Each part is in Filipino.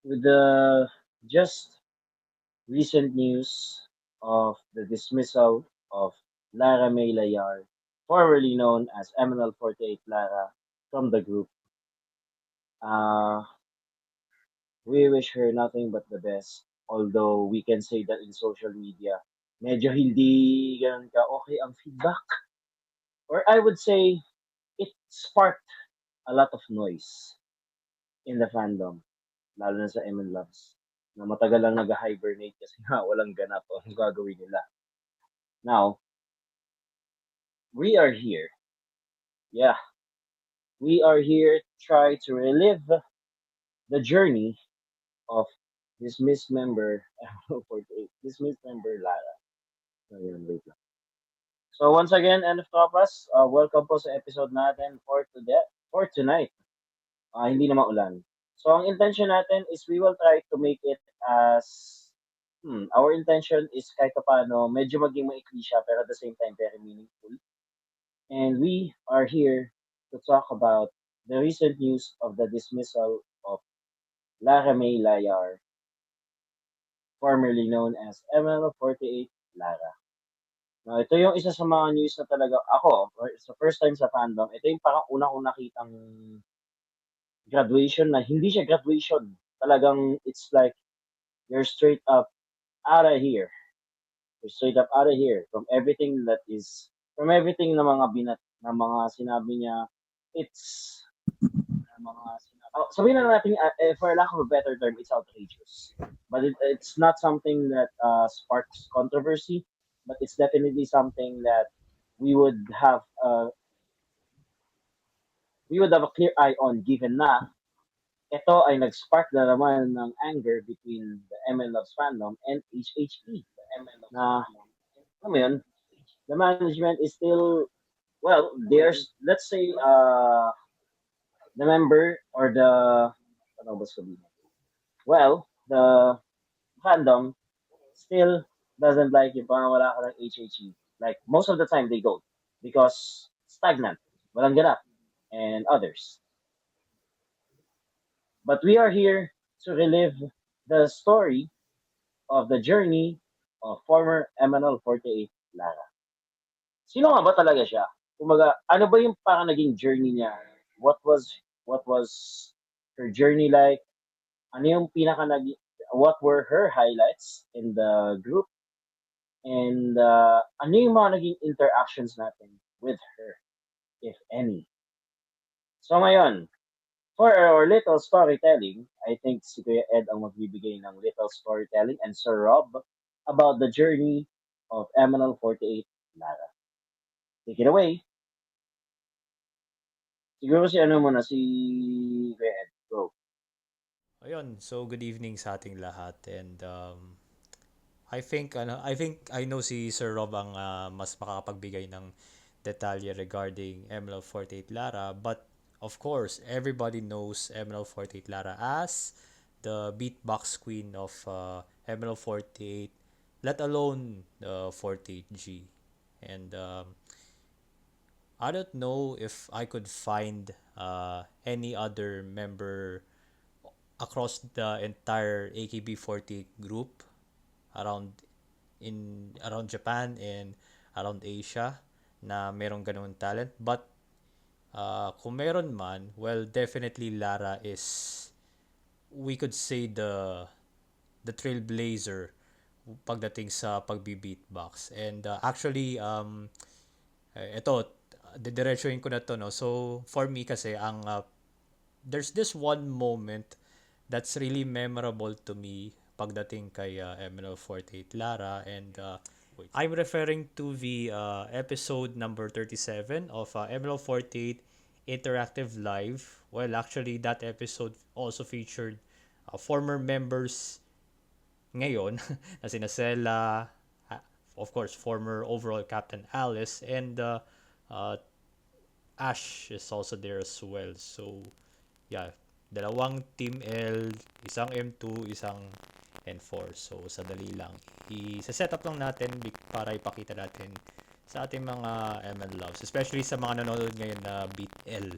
With the just recent news of the dismissal of Lara May Layar, formerly known as MNL48 Lara, from the group, uh, we wish her nothing but the best. Although we can say that in social media, medyo hindi ganun ka okay ang feedback. Or I would say it sparked a lot of noise in the fandom, lalo na sa MN Loves, na matagal lang nag-hibernate kasi nga walang ganap o ang gagawin nila. Now, we are here. Yeah, we are here to try to relive the journey of dismissed member 48, dismissed member Lara. Ayun, wait lang. So once again, end of Topas, welcome po sa episode natin for tonight. Hindi na maulan. So ang intention natin is we will try to make it as our intention is kahit paano medyo maging maikli siya pero at the same time very meaningful. And we are here to talk about the recent news of the dismissal of Lara May Layar, formerly known as ML48 Lara. Now, ito yung isa sa mga news na talaga ako, or sa first time sa fandom, ito yung parang unang-una nakitang graduation na hindi siya graduation. Talagang it's like you're straight up out of here. You're straight up out of here from everything na mga na mga sinabi niya. It's sabihin na natin, for lack of a better term, it's outrageous. But it's not something that sparks controversy, but it's definitely something that we would have uh, we would have a clear eye on given na ito ay nag-spark na naman ng anger between the ML Loves fandom and HHP. Na, alam mo yun, the management is still, well, there's, let's say, the member or the, ano ba sabihin? Well, the fandom still doesn't like yung pangawala ka ng HHE. Like, most of the time they don't because stagnant, walang ganap, and others. But we are here to relive the story of the journey of former MNL48 Lara. Sino nga ba talaga siya? Kumaga, ano ba yung parang naging journey niya? What was her journey like? Ano yung what were her highlights in the group? And ano yung mga naging interactions natin with her, if any? So ngayon, for our little storytelling, I think si Kuya Ed ang magbibigay ng little storytelling and Sir Rob about the journey of MNL48 Lara. Take it away. Siguro si ano muna, si Kuya Ed. Go. Ayun, so good evening sa ating lahat and I think I know si Sir Rob ang mas makakapagbigay ng detalye regarding ML48 Lara, but of course, everybody knows ML48 Lara as the beatbox queen of ML48, let alone the 48G. And I don't know if I could find any other member across the entire AKB48 group around around Japan and around Asia na merong ganung talent, but kung meron man, well, definitely Lara is, we could say, the trailblazer pagdating sa pagbi-beatbox. And actually ito, didiretsuhin ko na to, no. So for me kasi ang there's this one moment that's really memorable to me pagdating kay MNL48 Lara, and I'm referring to the episode number 37 of MNL48 Interactive Live. Well, actually, that episode also featured former members ngayon na sina Sela, of course, former overall captain Alice, and uh, Ash is also there as well. So, yeah, dalawang Team L, isang M2, isang N4. So, sadali lang. I-set up lang natin para ipakita natin sa ating mga ML loves, especially sa mga nanonood ngayon na Beat L.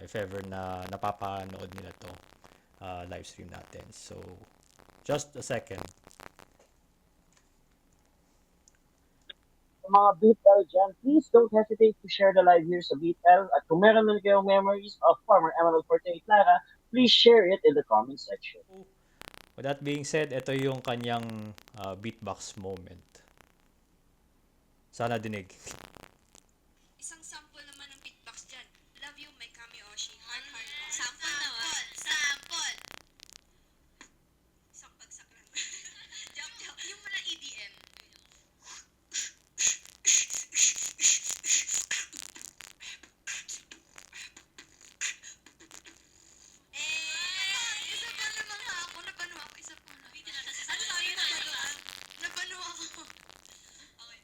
If ever na napapanood nila to. live stream natin. So, just a second. Sa mga BeatL dyan, please don't hesitate to share the live here sa BeatL. At kung meron man kayong memories of former ML48 Lara, please share it in the comment section. With that being said, ito yung kanyang beatbox moment. Sana dinig. Isang sample naman ng beatbox dyan. Love you, my Kami Oshi. Heart, heart, heart. Sample naman. Sample! Isang bagsak lang. Joke, joke. Yung mga EDM. Isa pa naman nga ako. Napano ako. Isa pa na. Ano tayo napano? Napano ako. Okay.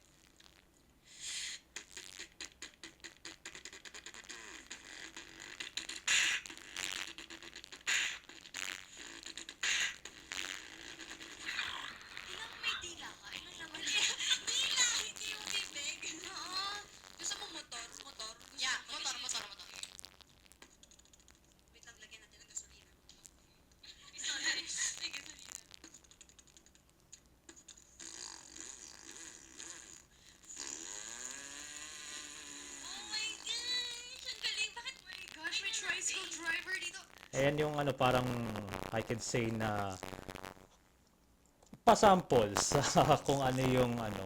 Ilang may dila ka? Ilan naman? Dila! Hindi yung bibig. Oo. Gusto mo motor? Motor? Yeah, motor, motor, motor. Wait lang, lagyan natin ng gasolina. Sorry. May gasolina. Oh my gosh! Ang galing! Bakit? Oh my gosh, may tricycle driver dito. Ayan yung ano parang I could say na pasample sa kung ano yung ano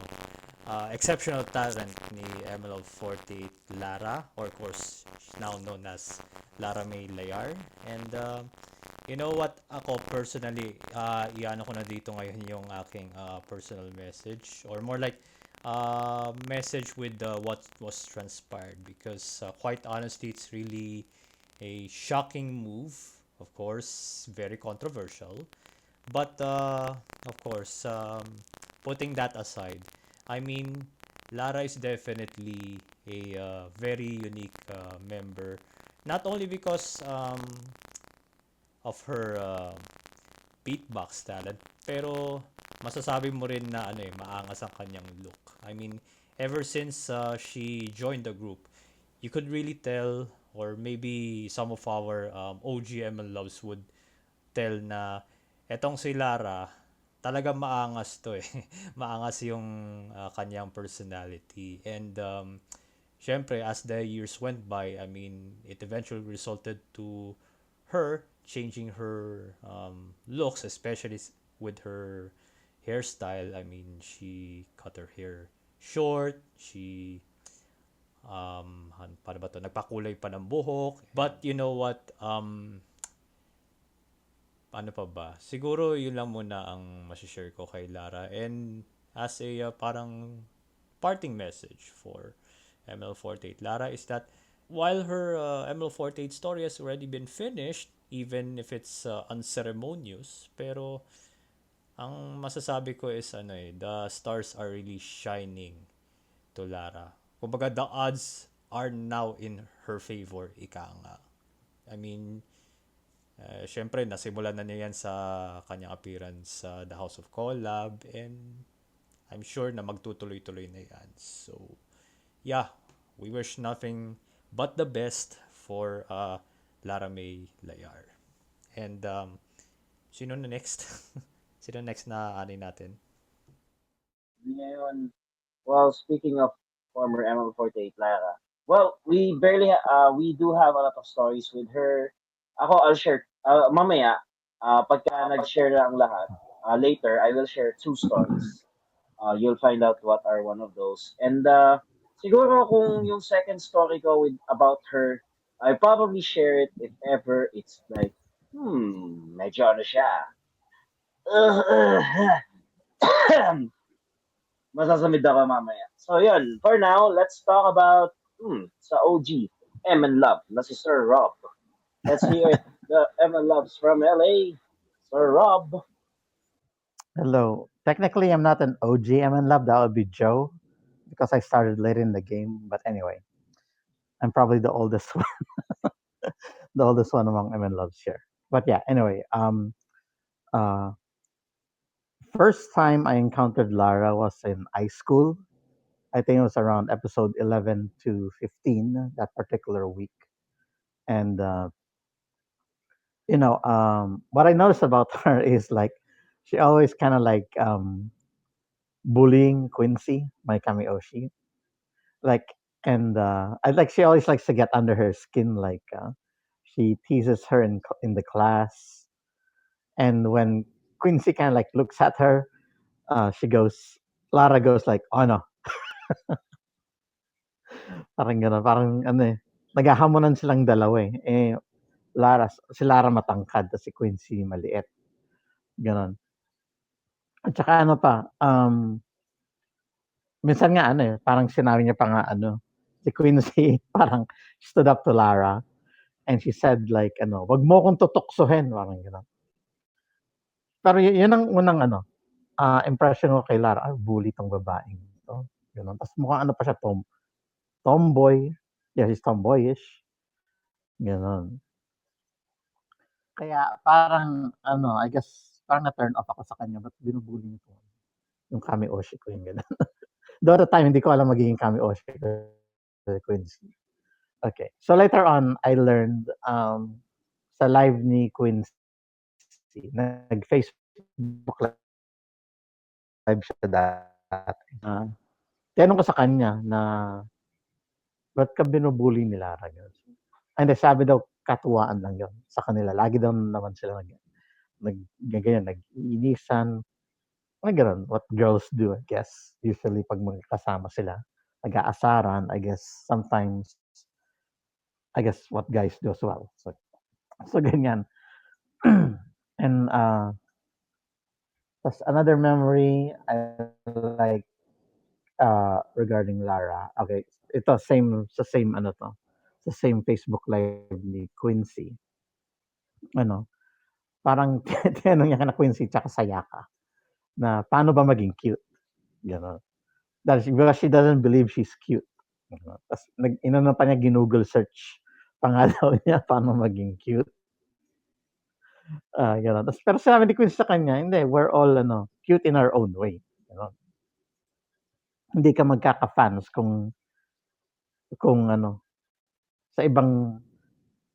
exceptional talent ni ML48 Lara, or of course she's now known as Lara May Layar. And you know what, ako personally iano ko na dito ngayon yung aking personal message, or more like message with what was transpired, because quite honestly it's really a shocking move, of course very controversial. But of course, putting that aside, I mean, Lara is definitely a very unique member. Not only because of her beatbox talent, pero masasabi mo rin na ano maangas ang kanyang look. I mean, ever since she joined the group, you could really tell, or maybe some of our OGML loves would tell na etong si Lara talaga maangas to eh. Maangas yung kanyang personality. And syempre, as the years went by, I mean, it eventually resulted to her changing her looks, especially with her hairstyle. I mean, she cut her hair short. She paano ba to? Nagpakulay pa ng buhok. But you know what? Ano pa ba? Siguro yun lang muna ang masishare ko kay Lara. And as a parang parting message for ML48 Lara is that while her ML48 story has already been finished, even if it's unceremonious, pero ang masasabi ko is ano the stars are really shining to Lara. Kumbaga, the odds are now in her favor, ika nga. I mean, syempre, nasimulan na niya yan sa kanyang appearance sa The House of Collab, and I'm sure na magtutuloy-tuloy na yan. So, yeah, we wish nothing but the best for Lara May Layar. And sino na next? Sino next na ani natin? Ngayon, well, speaking of former ML48 Lara, well, we do have a lot of stories with her. I'll share, mamaya, pagka nag-share na ang lahat, later, I will share two stories. You'll find out what are one of those. And siguro kung yung second story ko about her, I probably share it if ever it's like, medyo ano siya. Masasamid ako mamaya. So yun, for now, let's talk about sa OG, M and Love, na si Sir Rob. Let's hear it. The M and Loves from LA. Sir Rob. Hello. Technically, I'm not an OG MN Lab. That would be Joe because I started late in the game. But anyway, I'm probably the oldest one, the oldest one among MN Loves here. But yeah, anyway, uh, first time I encountered Lara was in high school. I think it was around episode 11 to 15 that particular week. And what I noticed about her is like she always kind of like bullying Quincy, my Kamioshi. Like, and I like she always likes to get under her skin. Like, she teases her in the class, and when Quincy kind of like looks at her, she goes, Lara goes like, oh no, parang gano'n, parang ano eh, naghahamonan silang dalawa eh. Si Lara matangkad, tapos si Quincy maliit, gano'n. At saka ano pa, minsan nga ano eh, parang sinabi niya pa nga ano, si Quincy parang stood up to Lara and she said like ano, wag mo akong tutuksohin, parang gano'n. Pero yun ang unang ano, impression ko kay Lara, bully tong babaeng to, gano'n. Tapos mukhang ano pa siya, tomboy. Yeah, he's tomboyish, gano'n. Kaya parang ano, I guess parang na-turn off ako sa kanya, ba't binubully niyo po yung Kami-oshi ko, yung gano'n. Though at the time, hindi ko alam magiging Kami-oshi ko si Quincy. Okay. So later on, I learned sa live ni Quincy, nag-Facebook live siya dati. Tinanong ko sa kanya na, ba't ka binubully ni Lara? Ganun. And then sabi daw, katuwaan lang yun sa kanila. Lagi daw naman sila ganyan, nag-iinisan. Mga ganun, what girls do, I guess. Usually, pag magkasama sila, nag-aasaran, I guess, sometimes, I guess, what guys do as well. So ganyan. And that's another memory I like regarding Lara. Okay, ito same ano to, sa same Facebook live ni Quincy. Ano, parang tinanong niya kana Quincy tsaka Sayaka na paano ba maging cute, gano'n. Because she doesn't believe she's cute. Tapos inano pa niya, ginoogle search pa nga daw niya paano maging cute. Gano'n. Tapos, pero sinabi ni Quincy sa kanya, hindi, we're all ano, cute in our own way. Gano'n. Hindi ka magkaka-fans kung ano, sa ibang,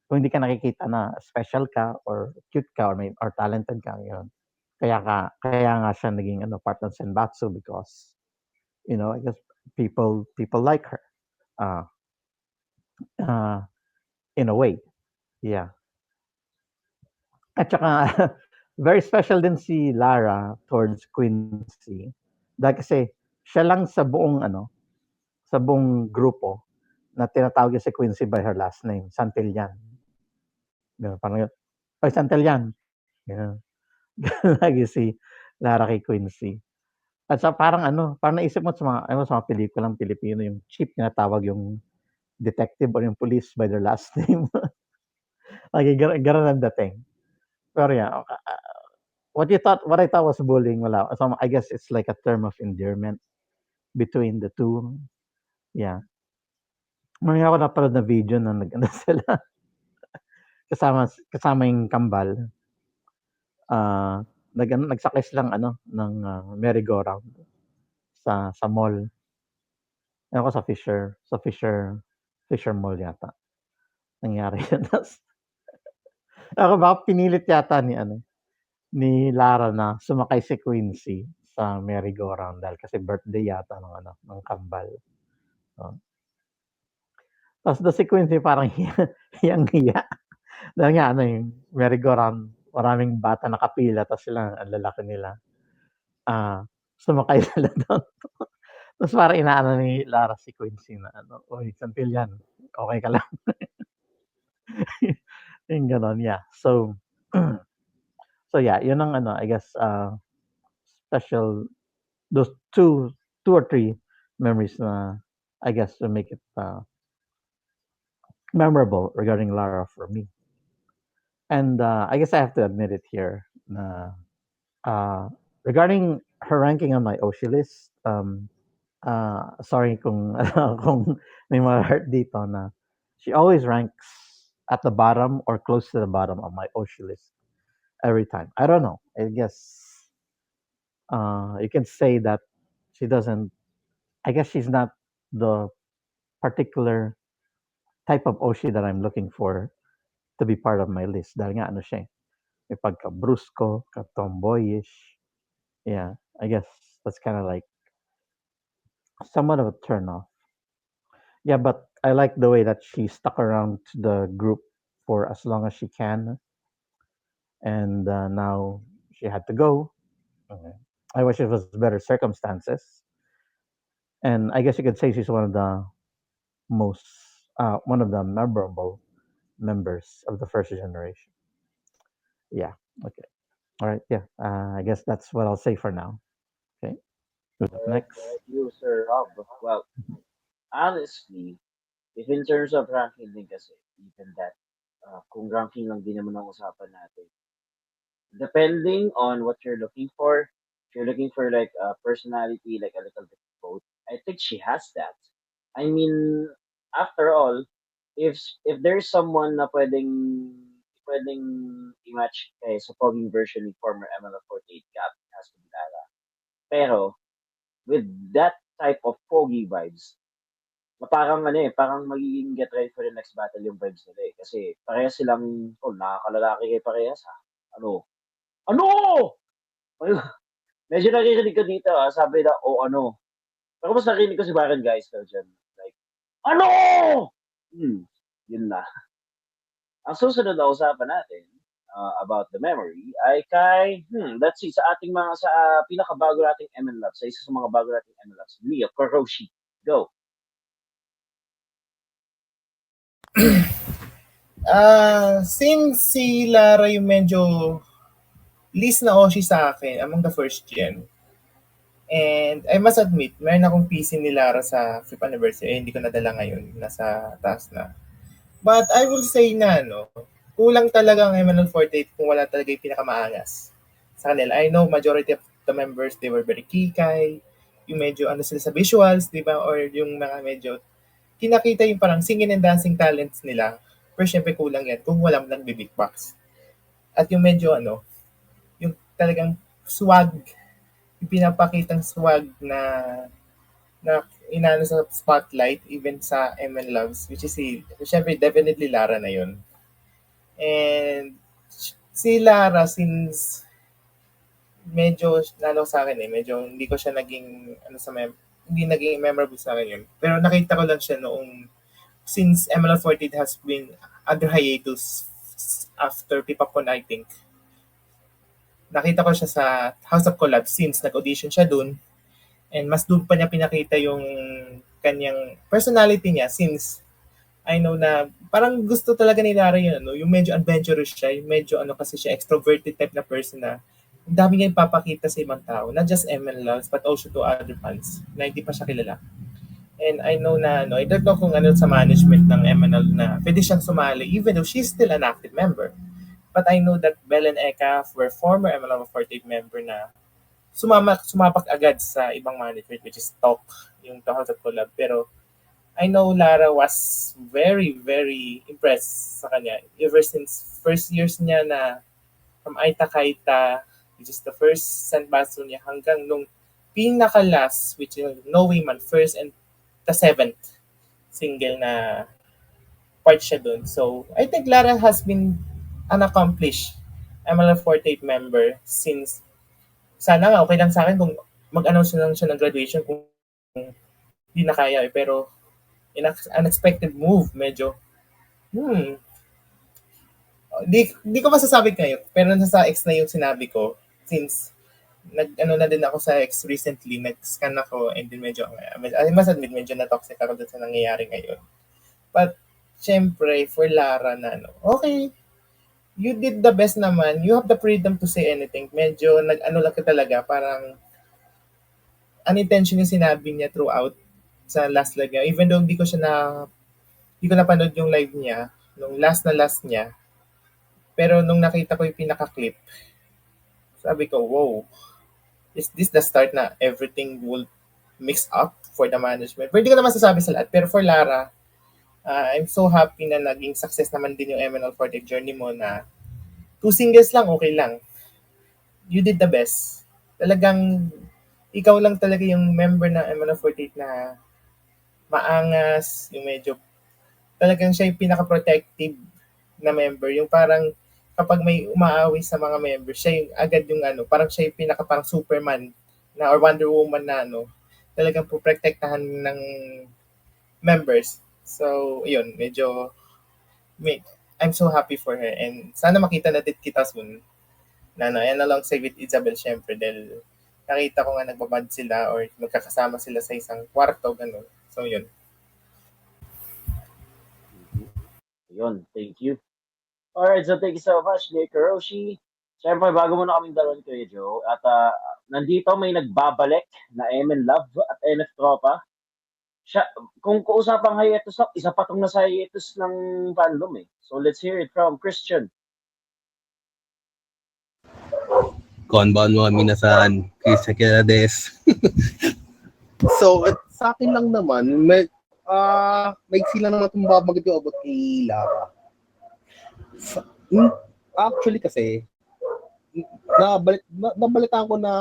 kung hindi ka nakikita na special ka or cute ka or talented ka, yun. Kaya nga siya naging ano, part ng Senbatsu because, I guess people like her. Uh, uh, in a way. Yeah. At saka, very special din si Lara towards Quincy. Dahil kasi, siya lang sa buong grupo na tinatawag niya si Quincy by her last name, Santillan. Ganun, parang yun, "Oy, Santillan!" Ganun. Ganun lagi si Lara kay Quincy. At sa parang ano, parang naisip mo sa mga pelikulang Pilipino, yung chief tinatawag yung detective or yung police by their last name. Lagi ganun ang dating. Pero yeah, what I thought was bullying, wala. So I guess it's like a term of endearment between the two. Yeah. May ako napanood na video na nag-ano sila, kasama yung kambal. Nagsakay silang ano, ng merry-go-round sa mall. Ewan ko sa Fisher Mall yata nangyari yun. Tapos, ako baka pinilit yata ni Lara na sumakay si Quincy sa merry-go-round dahil kasi birthday yata ng kambal. Oh. Tapos si Quincy parang hiyang-hiya. Dahil nga yung merry-go-round, maraming bata nakapila, tapos sila, ang lalaki nila. Sumakay sila doon. Tapos parang inaano ni Lara si Quincy na "Uy, Santillan, okay ka lang?" Yung gano'n, yeah. So yeah, yun ang I guess, special, those two or three memories na I guess to make it memorable regarding Lara for me. And I guess I have to admit it here na regarding her ranking on my Oshi list, sorry kung kung may mga hurt dito na she always ranks at the bottom or close to the bottom of my Oshi list every time. I don't know. I guess you can say that she doesn't. I guess she's not the particular type of Oshi that I'm looking for to be part of my list. Dahil nga ano siya, may pagka-brusco, ka-tomboyish. Yeah, I guess that's kind of like somewhat of a turn off. Yeah, but I like the way that she stuck around to the group for as long as she can, and now she had to go. Okay. I wish it was better circumstances, and I guess you could say she's most one of the memorable members of the first generation. Yeah. Okay. All right. Yeah. I guess that's what I'll say for now. Okay. Who's up All right, next? how about you, Sir Rob? Well, honestly, if in terms of ranking din kasi, even that, kung ranking lang din naman ang usapan natin, depending on what you're looking for, if you're looking for like a personality, like a little bit of both, I think she has that. I mean, after all, if there's someone na pwedeng i-match sa poging version ni former ML48 Cap, it has to be Lara. Pero with that type of pogi vibes, parang parang magiging get ready for the next battle yung vibes nila eh. Kasi parehas silang, nakakalalaki kayo parehas ha. Ano? Ano? Ayun, medyo naririnig ko dito sabi na, ano. Pero mas narinig ko si Baron guys daw dyan. Like, ano? Yun na. Ang susunod na usapan natin about the memory ay let's see, sa ating pinakabago nating MN Labs, sa isa sa mga bago nating MN Labs, Mia Koroshi. Go. Since si Lara yung medyo least na Oshi sa akin among the first gen, and I must admit, meron akong PC ni Lara sa 5th anniversary. Hindi ko nadala ngayon. Nasa taas na. But I will say na, kulang talaga ang MNL48 kung wala talaga yung pinakamaangas sa kanila. I know majority of the members, they were very kikay. Yung medyo sila sa visuals, di ba? Or yung mga medyo kinakita yung parang singing and dancing talents nila. Pero syempre kulang yan kung walang big box. At yung medyo yung talagang swag, yung pinapakitang swag na inano sa spotlight even sa MN Loves, which is syempre definitely Lara na yun. And si Lara, since medyo sa akin medyo hindi ko siya naging hindi naging memorable sa akin yun. Pero nakita ko lang siya noong since ML48 has been under hiatus after P-Popcorn, I think. Nakita ko siya sa House of Collab since nag-audition siya dun. And mas doon pa niya pinakita yung kanyang personality niya since I know na parang gusto talaga ni Lara yun, yung medyo adventurous siya, yung medyo kasi siya, extroverted type na person na ang dami niya ipapakita sa ibang tao, not just ML Loves, but also to other fans na hindi pa siya kilala. And I know na, I don't know kung sa management ng MNL na pwede siyang sumali even though she's still an active member. But I know that Bell and Eka were former ML48 member na sumapak agad sa ibang management, which is Talk, yung Talk sa Collab. Pero I know Lara was very, very impressed sa kanya ever since first years niya na from Aita Kaita, which is the first Sanbatsu niya, hanggang nung pinaka-last, which is No Way Man, first and the 7th single na part siya dun. So, I think Lara has been an accomplished ML48 member since sana nga okay lang sa akin kung mag-announce lang siya ng graduation kung hindi na kaya pero unexpected move medyo di ko masasabi kayo pero nasa X na yung sinabi ko since na din ako sa X recently, nag-scan ako and then medyo I must admit medyo na-toxic ako dun sa nangyayari ngayon. But syempre for Lara na okay, you did the best naman. You have the freedom to say anything. Medyo lang ka talaga, parang unintention yung sinabi niya throughout sa last live niya. Even though hindi ko napanood yung live niya, nung last niya. Pero nung nakita ko yung pinaka-clip, sabi ko, wow, is this the start na everything will mix up for the management? Pero hindi ko naman sasabi sa lahat. Pero for Lara, I'm so happy na naging success naman din yung MNL48 journey mo na 2 singles lang, okay lang. You did the best. Talagang, ikaw lang talaga yung member ng MNL48 na maangas, yung medyo, talagang siya yung pinaka-protective na member. Yung parang kapag may umaaway sa mga members, siya yung agad yung parang siya yung pinaka parang Superman na or Wonder Woman na talagang poprotektahan ng members. So, yun, medyo may, I'm so happy for her and sana makita na din kita soon na yan alongside with Isabel syempre dahil nakita ko nga nagbaband sila or magkakasama sila sa isang kwarto, gano'n. So, yun. Yun, thank you. Alright, so thank you so much, Nick Hiroshi. Siyempre, bago muna kaming dalawan Kuya Joe, at nandito may nagbabalik na MN Love at NF Tropa. Siya, kung kuusapang hiatus lang, isa pa tong nasa hiatus ng fandom eh. So let's hear it from Christian. Konban mo minasan, Christian Quedades. So, sa akin lang naman, may sila naman itong babagit yung about kay Lara. Actually kasi, nabalitaan ko na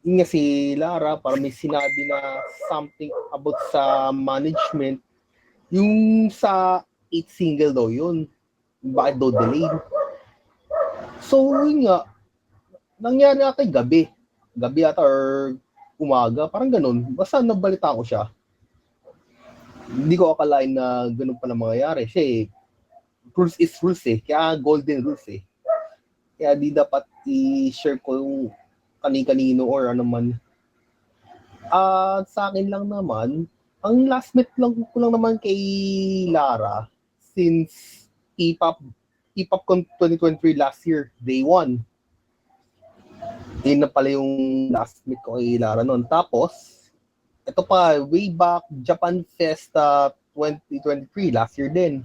nga si Lara para may sinabi na something about sa management. Yung sa 8 single daw yun. Bakit daw delayed? So, yun nga, nangyari nga kay gabi ata or umaga, parang ganun. Basta nabalitaan ko siya. Hindi ko akalain na ganun pala mangyayari. Kasi rules is rules eh. Kaya golden rules eh. Kaya di dapat i-share ko yung kani-kanino or ano man. Sa akin lang naman, ang last meet lang ko lang naman kay Lara since K-pop 2023 last year, day 1. Yun na pala yung last meet ko kay Lara noon. Tapos, ito pa, way back Japan Festa 2023, last year din.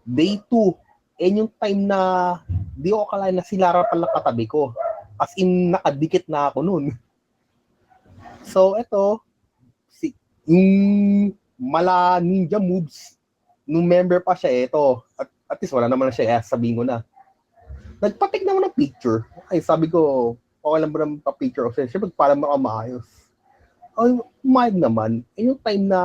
Day 2. Yung time na di ko akalain na si Lara pala katabi ko. As in, nakadikit na ako noon. So, ito, yung mala ninja moves, nung member pa siya, ito. At least wala naman na siya, sabihin ko na. Nagpatik naman ng picture. Ay, sabi ko, okay lang ba naman pa-picture o siya? Siyempre, para maayos. Umayag naman. Yung time na,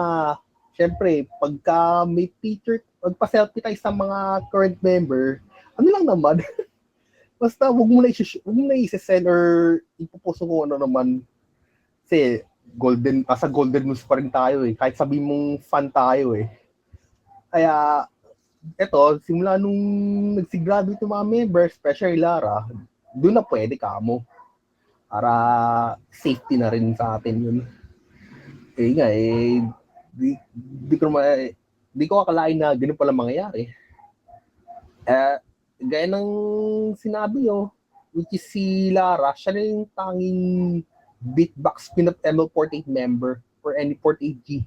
siyempre, pagka may picture, magpa-selfie tayo sa mga current member, ano lang naman, basta huwag mo na i-send or ipopost kung ano naman. Kasi, sa golden news pa rin tayo eh. Kahit sabihin mong fan tayo eh. Kaya, eto, simula nung nagsigraduate yung mga members, especially Lara, doon na pwede ka mo. Para safety na rin sa atin yun. Nga di ko akalain na ganun pala mangyayari. Gaya ng sinabi nyo, which is si Lara, siya na yung tanging beatbox spin-up ML48 member for any 48G.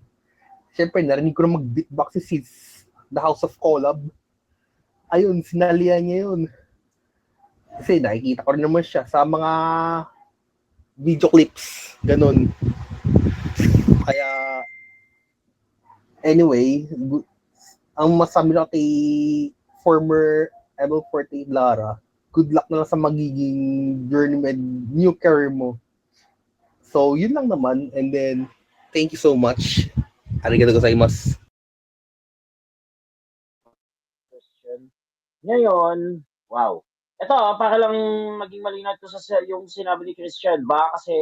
Siyempre, narinig ko na mag-beatbox si The House of Collab. Ayun, sinalihan niya yun. Kasi nakikita ko rin naman siya sa mga video clips. Ganun. Kaya, anyway, ang masabi na kay former ML48 Lara, good luck na lang sa magiging journey with new career mo. So, yun lang naman. And then, thank you so much. Arigatou gozaimasu. Question. Ngayon, wow. Ito, para lang maging malinaw to sa yung sinabi ni Christian, baka kasi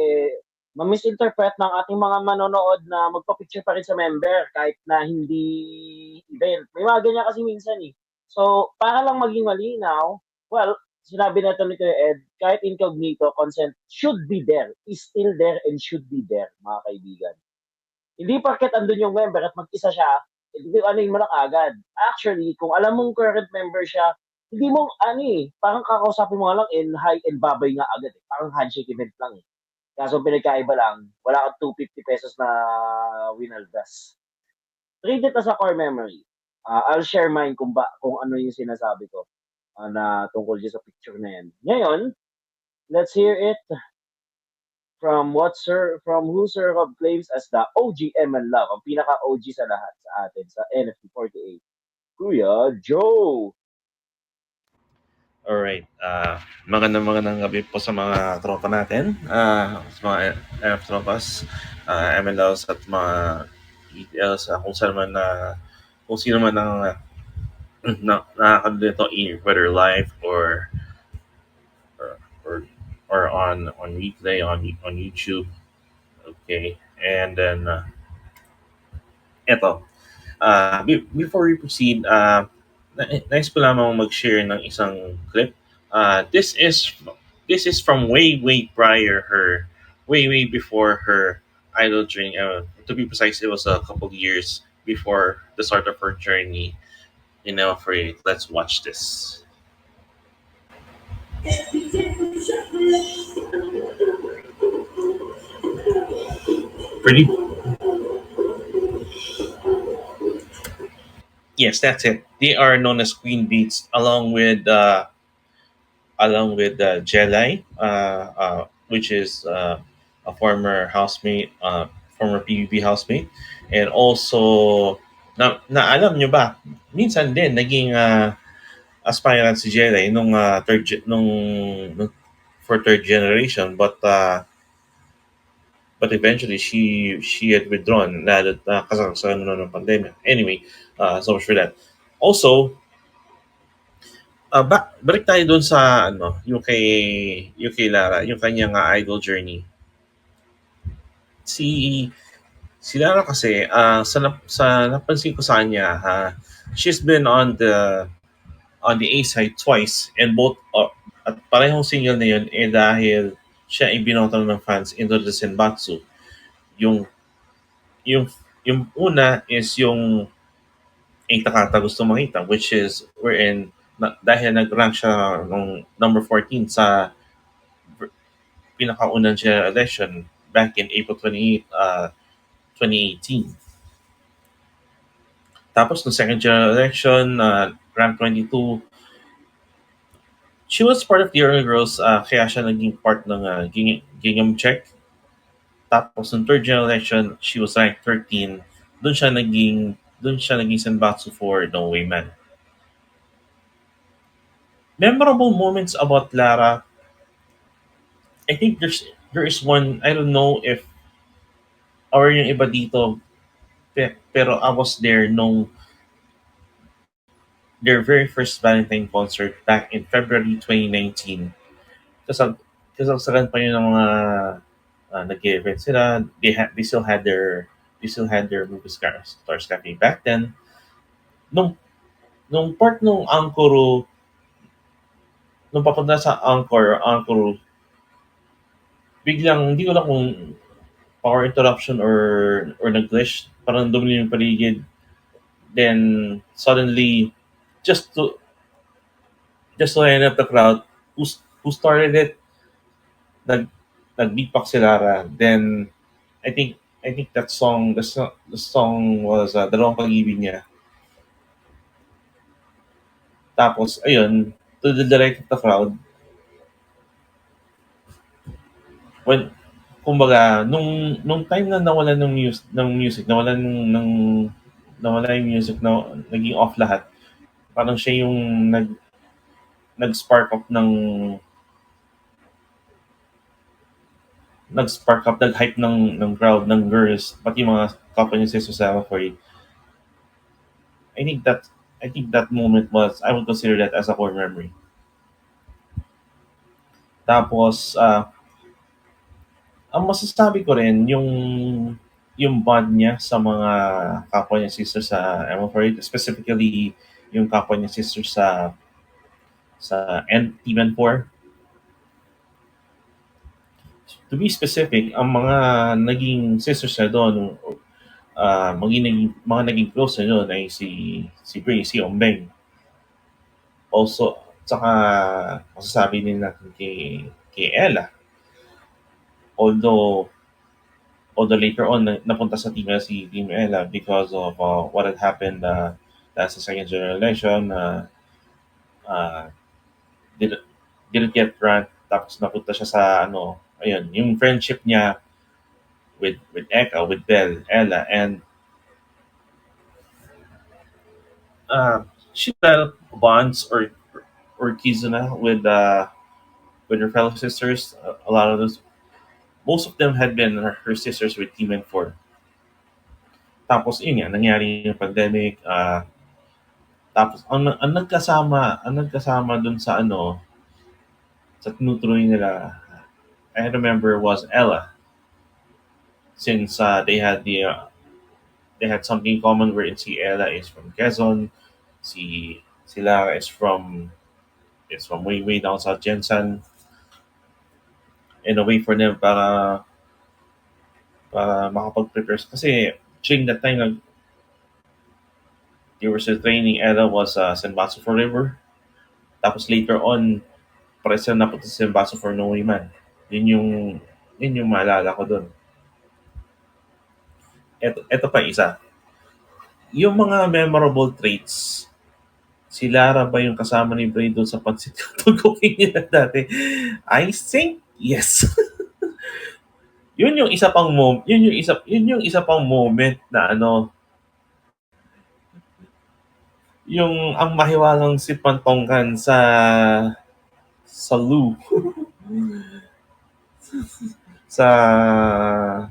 ma-misinterpret ng ating mga manonood na magpa-picture pa rin sa member kahit na hindi event. May mga ganyan kasi minsan eh. So, para lang maging malinaw, well, sinabi na ito ni Kuya Ed, kahit incognito, consent should be there, is still there, and should be there, mga kaibigan. Hindi porket andun yung member at mag-isa siya, hindi anuin mo lang agad. Actually, kung alam mong current member siya, hindi mo, parang kakausapin mo lang in hi and babay nga agad. Parang handshake event lang eh. Kaso pinagkaiba lang, wala kang 250 pesos na winaldas. Treat it as a core memory. I'll share mine kung ano yung sinasabi ko na tungkol sa picture na yan. Ngayon, let's hear it from who Sir Rob claims as the OG ML Love, ang pinaka-OG sa lahat sa atin, sa NFT48. Kuya Joe! Alright. Magandang gabi po sa mga tropa natin. Sa mga MF tropas, MLOs at mga ETLs, kung sino man ang na nakakadito whether live or or, or on replay on YouTube. Okay, and then eto, before we proceed, nice ko lamang mag-share ng isang clip. This is from way prior her, way before her idol journey. To be precise, it was a couple years before the start of her journey in L48. Let's watch this. Pretty. Yes, that's it. They are known as Queen Beats, along with Jelai, which is a former housemate, former PBB housemate, and also na alam nyo ba, minsan din naging aspirant si Jelai nung for third generation, but eventually she had withdrawn lalo na kasagsagan ng pandemya. Anyway, so much for that. Also, balik tayo doon sa yung kay Lara, yung kanyang idol journey. Si si Lara kasi sa napansin ko sa kanya, she's been on the A side twice, and both at parehong single na yun dahil siya ay binoto ng fans into the Senbatsu. Yung yung yung una is yung Takata gusto makita, which is wherein dahil nag-rank siya nung number 14 sa pinakaunang general election back in April 28, 2018. Tapos no second general election, rank 22, she was part of the early girls, kaya siya naging part ng Gingham Check. Tapos no third general election, she was ranked 13. Doon siya naging senbatsu for No Way Man. Memorable moments about Lara. I think there is one. I don't know if or yung iba dito, pero I was there nung their very first Valentine concert back in February 2019. Kasagsagan pa yun ng mga nag-event sila. They still had their movie stars cafe back then. Nung nung part nung Angkoro, nung papunta sa Angkor, biglang hindi ko alam kung power interruption or nag-glitch, parang dumili yung paligid. Then suddenly, just to just to line up the crowd, who started it, nag nag-beatbox si Lara. Then I think that song, the song was Dalawang Pag-ibig niya. Tapos ayun, to the direct of the crowd, when kumbaga nung time na nawalan ng music, nawala yung music, na naging off lahat. Parang siya yung nag-spark up nag-hype ng crowd, ng girls, pati mga kapwa niya sa Susama for it. I think that I think that moment I would consider that as a core memory. Tapos, ang masasabi ko rin, yung bond niya sa mga kapwa niya sisters sa ML48, specifically yung kapwa niya sisters sa Team N4. To be specific, ang mga naging sisters na doon, mga naging close na doon ay si Bray, si Ombeng. Also, tsaka masasabi din natin kay Ella. Although later on napunta sa team si Team Ella because of what had happened sa second general election, uh, didn't, didn't get ranked, tapos napunta siya sa ayun, yung friendship niya with Eka, with Belle, Ella, and she developed bonds or kizuna with her fellow sisters. A lot of those, most of them had been her sisters with Team N4. Tapos yun nga, nangyari yung pandemic. Tapos ang nagkasama dun sa ano, sa tinutuloy nila, I remember was Ella, since they had something in common wherein si Ella is from Quezon, si Lara is from way down sa Jensen, and a way for them para makapag-prepare kasi during that time they were still training. Ella was San Baso for River, tapos later on pares sila napunta sa San Baso for No Man. Yun yung maalala ko doon. Eto pa isa. Yung mga memorable traits, si Lara ba yung kasama ni Bray doon sa pansit tutugukin nila dati? I think yes. Yun yung isa pang moment na ano, yung ang mahiwalang si Pantongkan sa Lou. sa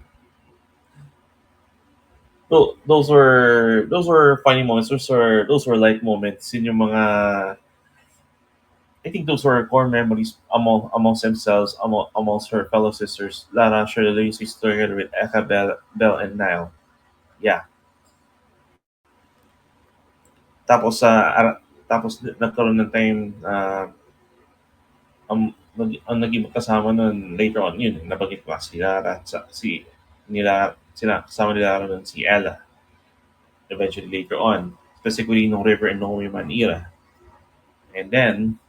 those were funny moments. Those were light moments. Yun yung mga, I think those were core memories amongst themselves, amongst her fellow sisters. Lara Shirley is together with Eka, Belle, and Nile. Yeah. Tapos nagkaroon ng time, ang naging kasama nun later on, yun, nabanggit ko si Lara, kasama nila nun si Ella, eventually later on, specifically nung River and No Man era. And then,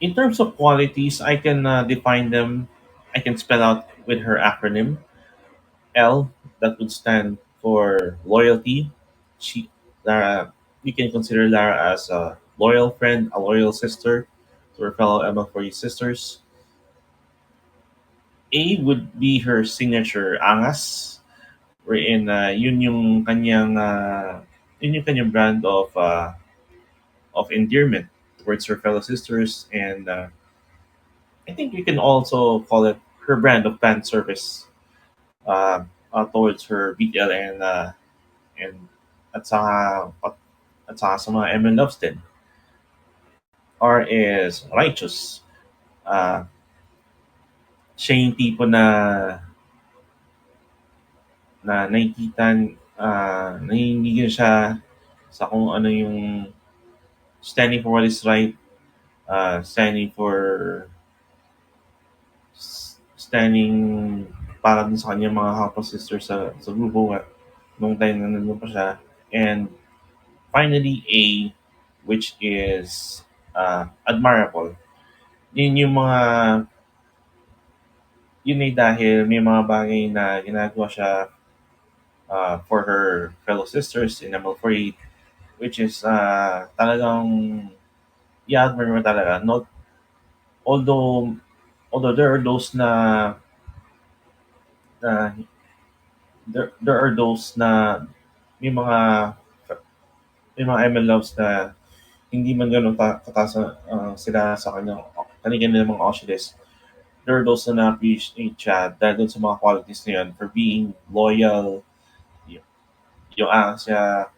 in terms of qualities, I can define them. I can spell out with her acronym L. That would stand for loyalty. Lara, you can consider Lara as a loyal friend, a loyal sister to her fellow ML40 sisters. A would be her signature angas, wherein yun yung kanyang brand of endearment towards her fellow sisters, and I think we can also call it her brand of fan service towards her BTL and at saka sa mga ML loves din. R is righteous. Siya yung tipo na nanindigan siya sa kung ano yung standing for what is right, standing para dun sa kanyang mga kapwa sisters sa grupo nung time na nandun pa siya. And finally, A, which is admirable. Yun ay dahil may mga bagay na ginagawa siya for her fellow sisters in ML48, which is talagang i-admire mo talaga. Although there are those na there are those na may mga ML loves na hindi man ganun kataas sila sa kanilang mga Oshidis. There are those na na-appreciate siya dahil dun sa mga qualities na yun for being loyal, yung angas siya,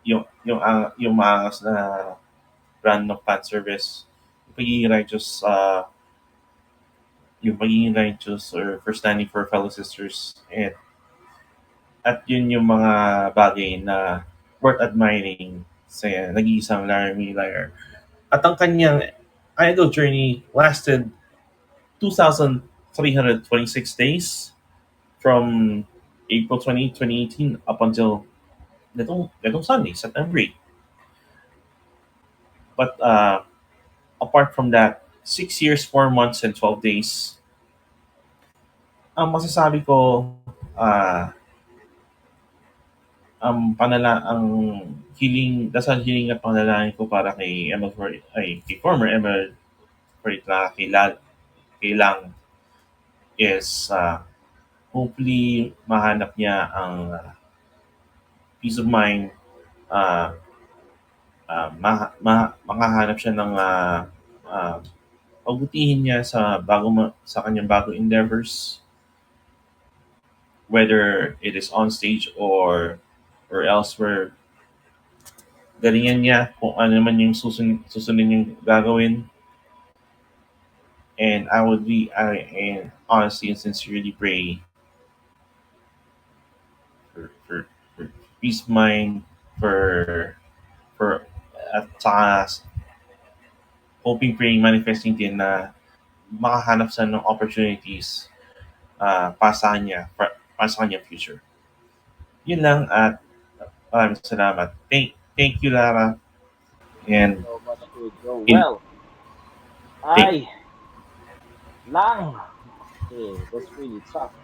yung maangas na brand ng fan service, yung pagiging righteous or for standing for fellow sisters, at yun yung mga bagay na worth admiring sa nag-iisang Laramie Liar. At ang kanyang idol journey lasted 2,326 days from April 20, 2018 up until netong Sunday, September 8. But apart from that, 6 years, 4 months, and 12 days, ang masasabi ko, ang dasal healing at panalangin ko para kay kay former ML40 na kay Lang is hopefully mahanap niya ang peace of mind, makahanap siya ng pagbutihin niya sa kanyang bagong endeavors, whether it is on stage or elsewhere. Galingan niya kung ano man yung susunod yung gagawin. And and honestly and sincerely pray for peace of mind, for at saka hoping, praying, manifesting din na makahanap sa ng opportunities para sa kanya future. Yun lang at maraming salamat. Thank you, Lara. And So much, Kuya Joe. in, Well, thank, ay, lang. Okay, that's really tough.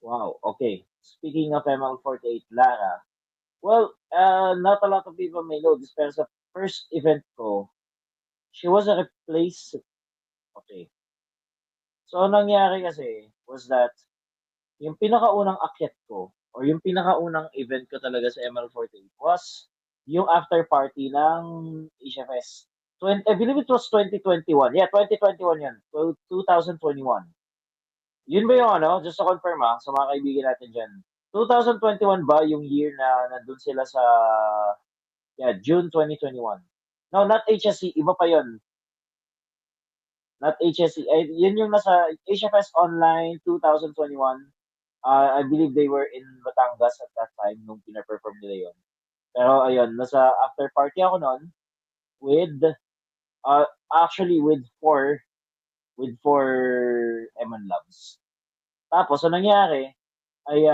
Wow, okay. Speaking of ML48 Lara, well, not a lot of people may know this, pero sa first event ko, she was a replace. Okay. So, ang nangyari kasi was that yung pinakaunang akyat ko or yung pinakaunang event ko talaga sa ML48 was yung after party ng Asia Fest. I believe it was 2021. Yeah, 2021 yan. 2021. Yun ba yung ano? Just to confirm sa mga kaibigan natin dyan. 2021 ba yung year na nandun sila sa June 2021? No, not HSC. Iba pa yun. Not HSC. Yun yung nasa Asia Fest Online 2021. I believe they were in Batangas at that time nung pina-perform nila yun. Pero ayun, nasa after party ako noon with actually with four Eman Loves. Tapos ang nangyari ay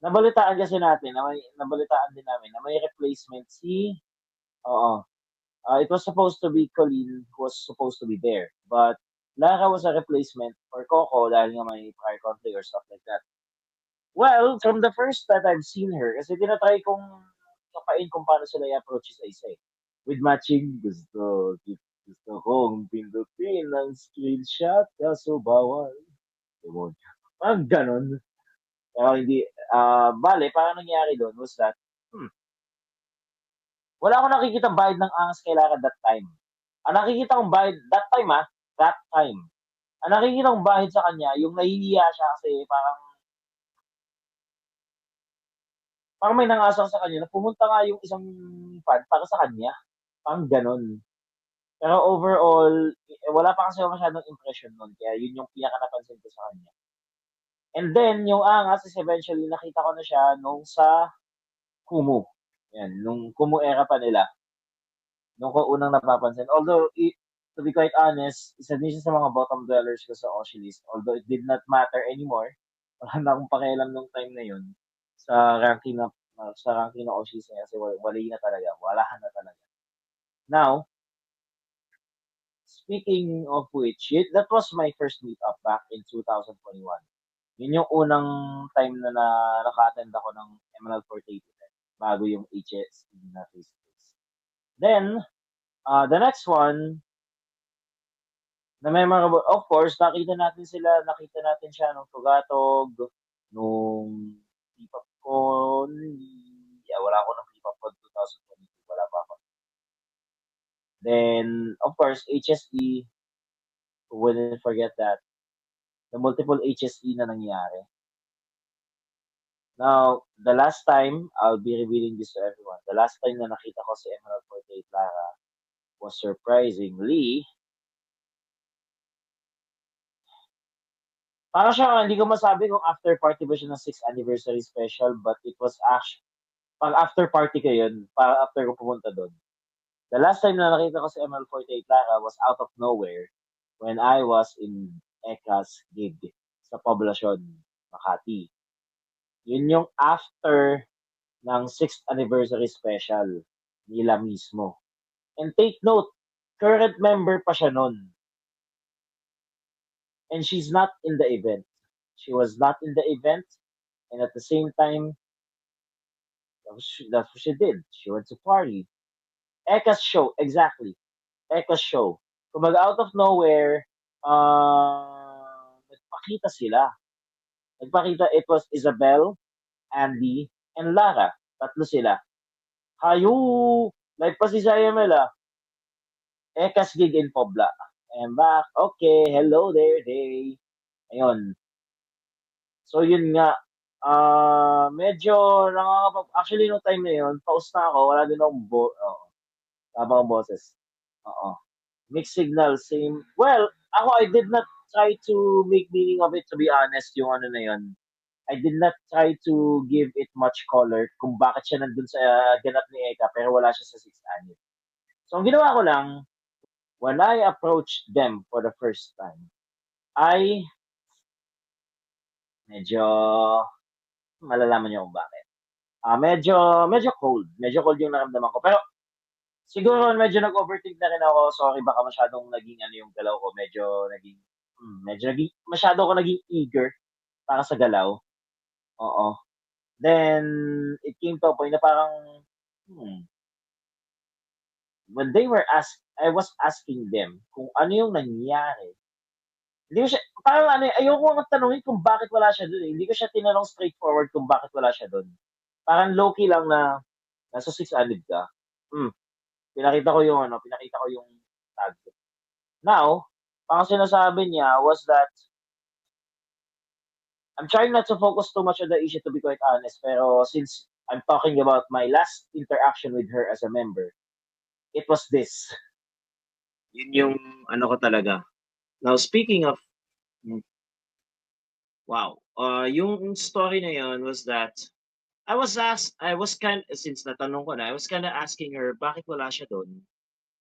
nabalitaan kasi natin, nabalitaan din namin na may replacement it was supposed to be Colleen who was supposed to be there. But Lara was a replacement for Coco dahil nga may prior conflict or stuff like that. Well, from the first that I've seen her, kasi tinatry kong kapain kung paano sila i-approach sa isa eh. With matching, gusto kong pindutin ng screenshot, kaso bawal. Demonyo. Parang ganon. Pero hindi, bale, parang nangyari doon was that, wala akong nakikita bahid ng angas kay Lara that time. Ang nakikita kong bahid, that time. Ang nakikita kong bahid sa kanya, yung nahihiya siya kasi parang may nangasar sa kanya na pumunta nga yung isang fan para sa kanya. Parang ganon. Pero overall, wala pa kasi masyadong impression nun. Kaya yun yung pinaka napansin ko sa kanya. And then, yung angas is eventually nakita ko na siya nung sa Kumu. Yan, nung Kumu era pa nila. Nung ko unang napapansin. Although, to be quite honest, isa din siya sa mga bottom dwellers ko sa Oshi list. Although it did not matter anymore. Wala na akong pakialam nung time na yun sa ranking ng Oshi list kasi wala na talaga. Walahan na talaga. Now, speaking of which, that was my first meetup back in 2021. Yun yung unang time na naka-attend ako ng MNL48 bago yung HS na face-to-face. Then, the next one, na memorable, of course, nakita natin siya nung Tugatog, nung P-Popcon, wala ako ng P-Popcon 2022, wala pa ako. Then, of course, HSE, who wouldn't forget that, the multiple HSE na nangyari. Now, the last time, I'll be revealing this to everyone, the last time na nakita ko si MNL48 Lara was surprisingly, parang siya, hindi ko masabi kung after party ba siya ng 6th anniversary special, but it was actually, pag after party ko yun, para after ko pumunta doon. The last time na nakita ko si ML48 Lara was out of nowhere when I was in Eka's gig sa Poblacion, Makati. Yun yung after ng 6th anniversary special nila mismo. And take note, current member pa siya nun. And she's not in the event. She was not in the event. And at the same time, that's what she did. She went to party. Eka's show, exactly. Eka's show. Kumbaga out of nowhere, nagpakita sila. It was Isabel, Andy, and Lara. Tatlo sila. Hayo! Like pa si Sayamela. Eka's gig in Pobla. I'm back. Okay, hello there, day. Ayun. So yun nga, medyo actually no time na yun, pause na ako, wala din akong wala akong boses. Oo. Mixed signal, same. Well, ako, I did not try to make meaning of it, to be honest, yung ano na yun. I did not try to give it much color kung bakit siya nandun sa ganap ni Eka, pero wala siya sa 6 anime. So, ang ginawa ko lang, when I approached them for the first time, ay medyo malalaman niyo kung bakit. Medyo cold. Medyo cold yung naramdaman ko. Pero siguro medyo nag-overthink na rin ako. Sorry, baka masyadong naging ano yung galaw ko. Medyo naging, masyado ako naging eager para sa galaw. Oo. Then, it came to a point na parang, when I was asking them kung ano yung nangyari. Hindi ko siya, parang ano, ayoko nga tanungin kung bakit wala siya doon. Hindi ko siya tinanong straightforward kung bakit wala siya doon. Parang low-key lang na nasa 600 ka. Pinakita ko yung tag. Now, ang sinasabi niya was that I'm trying not to focus too much on the issue, to be quite honest, pero since I'm talking about my last interaction with her as a member, it was this. Yun yung ano ko talaga. Now, speaking of, wow, yung story na yun was that since natanong ko na, I was kind of asking her, bakit wala siya doon?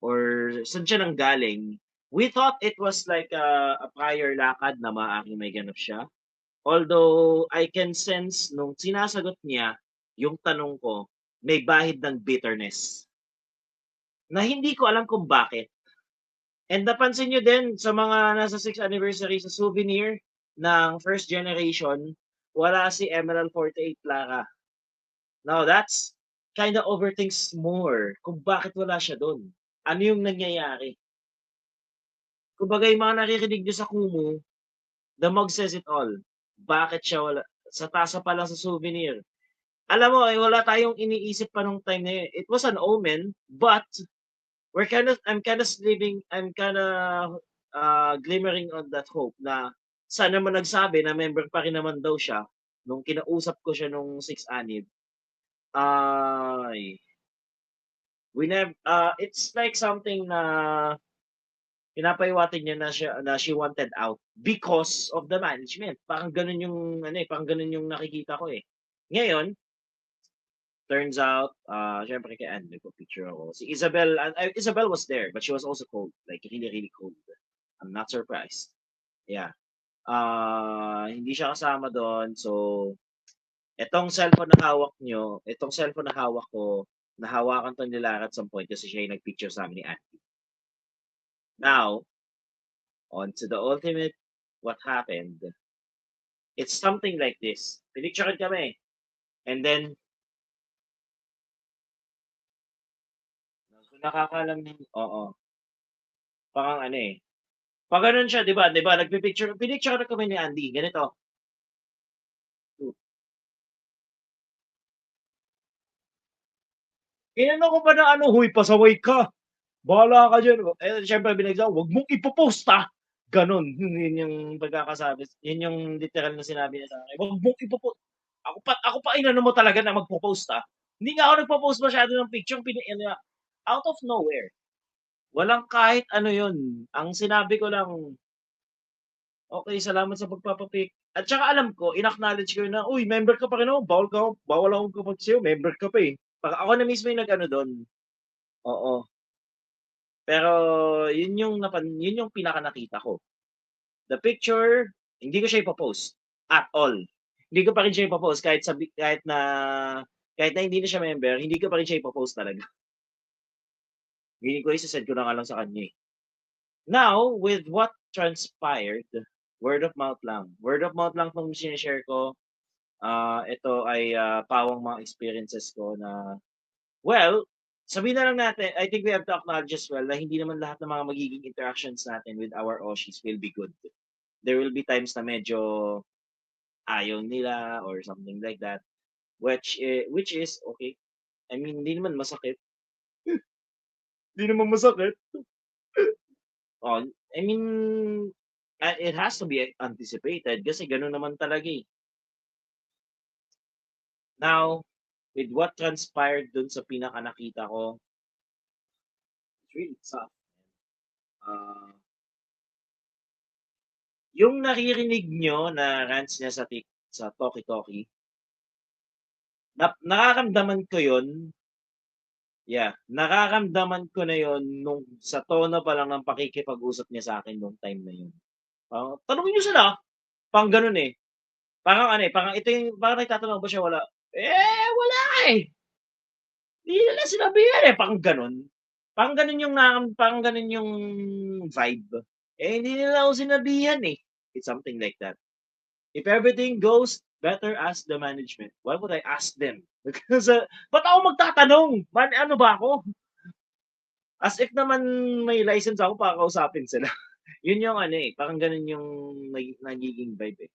Or saan siya nanggaling? We thought it was like a prior lakad na maaaring may ganap siya. Although, I can sense nung sinasagot niya yung tanong ko, may bahid ng bitterness. Na hindi ko alam kung bakit. And napansin nyo din sa mga nasa 6th anniversary sa souvenir ng first generation, wala si Emerald 48 Lara. Now, that's kind of overthinks more kung bakit wala siya doon. Ano yung nangyayari? Kumbaga yung mga naririnig nyo sa Kumu, the Mug says it all. Bakit siya wala? Sa tasa pa lang sa souvenir. Alam mo, wala tayong iniisip pa nung time na yun. It was an omen, but I'm kind of glimmering on that hope na sana man nagsabi na member pa rin naman daw siya nung kinausap ko siya nung 6 anib. It's like something na pinapaiwatin niya na she wanted out because of the management. Parang ganun yung nakikita ko eh. Ngayon, turns out, syempre kay Anne, nagpo-picture ako. Si Isabel, Isabel was there, but she was also cold. Like, really, really cold. I'm not surprised. Yeah. Hindi siya kasama doon. So, itong cellphone na hawak ko, nahawakan to nila at some point kasi siya yung nagpicture sa amin ni Anne. Now, on to the ultimate, what happened. It's something like this. Pinicturean kami. And then, nakakalam ng, parang ano eh. Pag ganun siya, di ba? Pinicture na kami ni Andy. Ganito. Inano ko pa na ano, huy, pasaway ka. Bahala ka dyan. Eh, syempre, binagsaw, wag mong ipopost ha. Ganon. Yun yung pagkakasabi. Yun yung literal na sinabi niya sa akin. Wag mong ipopost. Ako pa inano mo talaga na magpo-post ha. Hindi nga ako nagpo-post masyado ng picture. Out of nowhere. Walang kahit ano yun. Ang sinabi ko lang, okay, salamat sa pagpapapic. At saka alam ko, in-acknowledge ko na, uy, member ka pa rin ako. Bawal akong kapag sa'yo. Member ka pa eh. Ako na mismo yung nag-ano doon. Oo. Pero yun yung pinaka nakita ko. The picture, hindi ko siya ipopost at all. Hindi ko pa rin siya ipopost kahit na hindi na siya member, hindi ko pa rin siya ipopost talaga. Hindi ko isa-send ko na nga lang sa kanya. Now, with what transpired, word of mouth lang. Word of mouth lang kung sinishare ko. Ito ay pawang mga experiences ko na, well, sabihin na lang natin, I think we have to acknowledge as well na hindi naman lahat ng mga magiging interactions natin with our Oshis will be good. There will be times na medyo ayaw nila or something like that, which is okay. I mean, hindi naman masakit. Hindi naman masakit. I mean, it has to be anticipated kasi gano'n naman talaga eh. Now, with what transpired dun sa pinaka nakita ko, it's really tough. Uh, yung naririnig nyo na rants niya sa Toki Toki, nararamdaman ko yun. Yeah, nararamdaman ko na yun nung sa tono pa lang ng pakikipag-usap niya sa akin nung time na yun. Tanungin niyo sila, pang ganun eh. Parang ano eh, parang ito yung, parang nagtatanong ba siya, wala? Wala eh. Hindi nila sinabi yan eh, parang ganun. Parang ganun yung vibe. Hindi nila ako sinabihan eh. It's something like that. If everything goes, better ask the management. Why would I ask them? Because, ba't ako magtatanong? Ano ba ako? As if naman may license ako para kausapin sila. Yun yung ano eh, parang ganun yung nagiging vibe eh.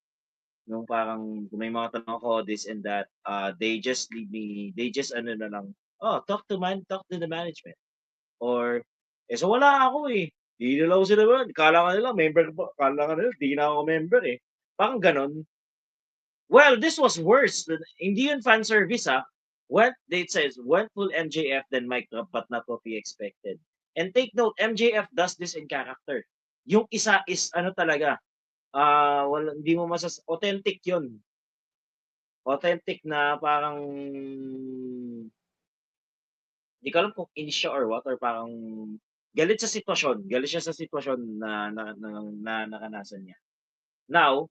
Nung parang kung may mga tanong ako, this and that, they just leave me, they just ano na lang, talk to the management. Or, so wala ako eh. Di nila ako sila ba? Kala ka nila, member pa. Kala ka nila, di na ako member eh. Parang ganon. Well, this was worse. Hindi yun fan service it says, went full MJF then mic drop but not what we expected. And take note, MJF does this in character. Yung isa is ano talaga, hindi mo authentic yun. Authentic na parang hindi ko alam kung inis siya or what, or parang galit siya sa sitwasyon na nakanasan niya. Now,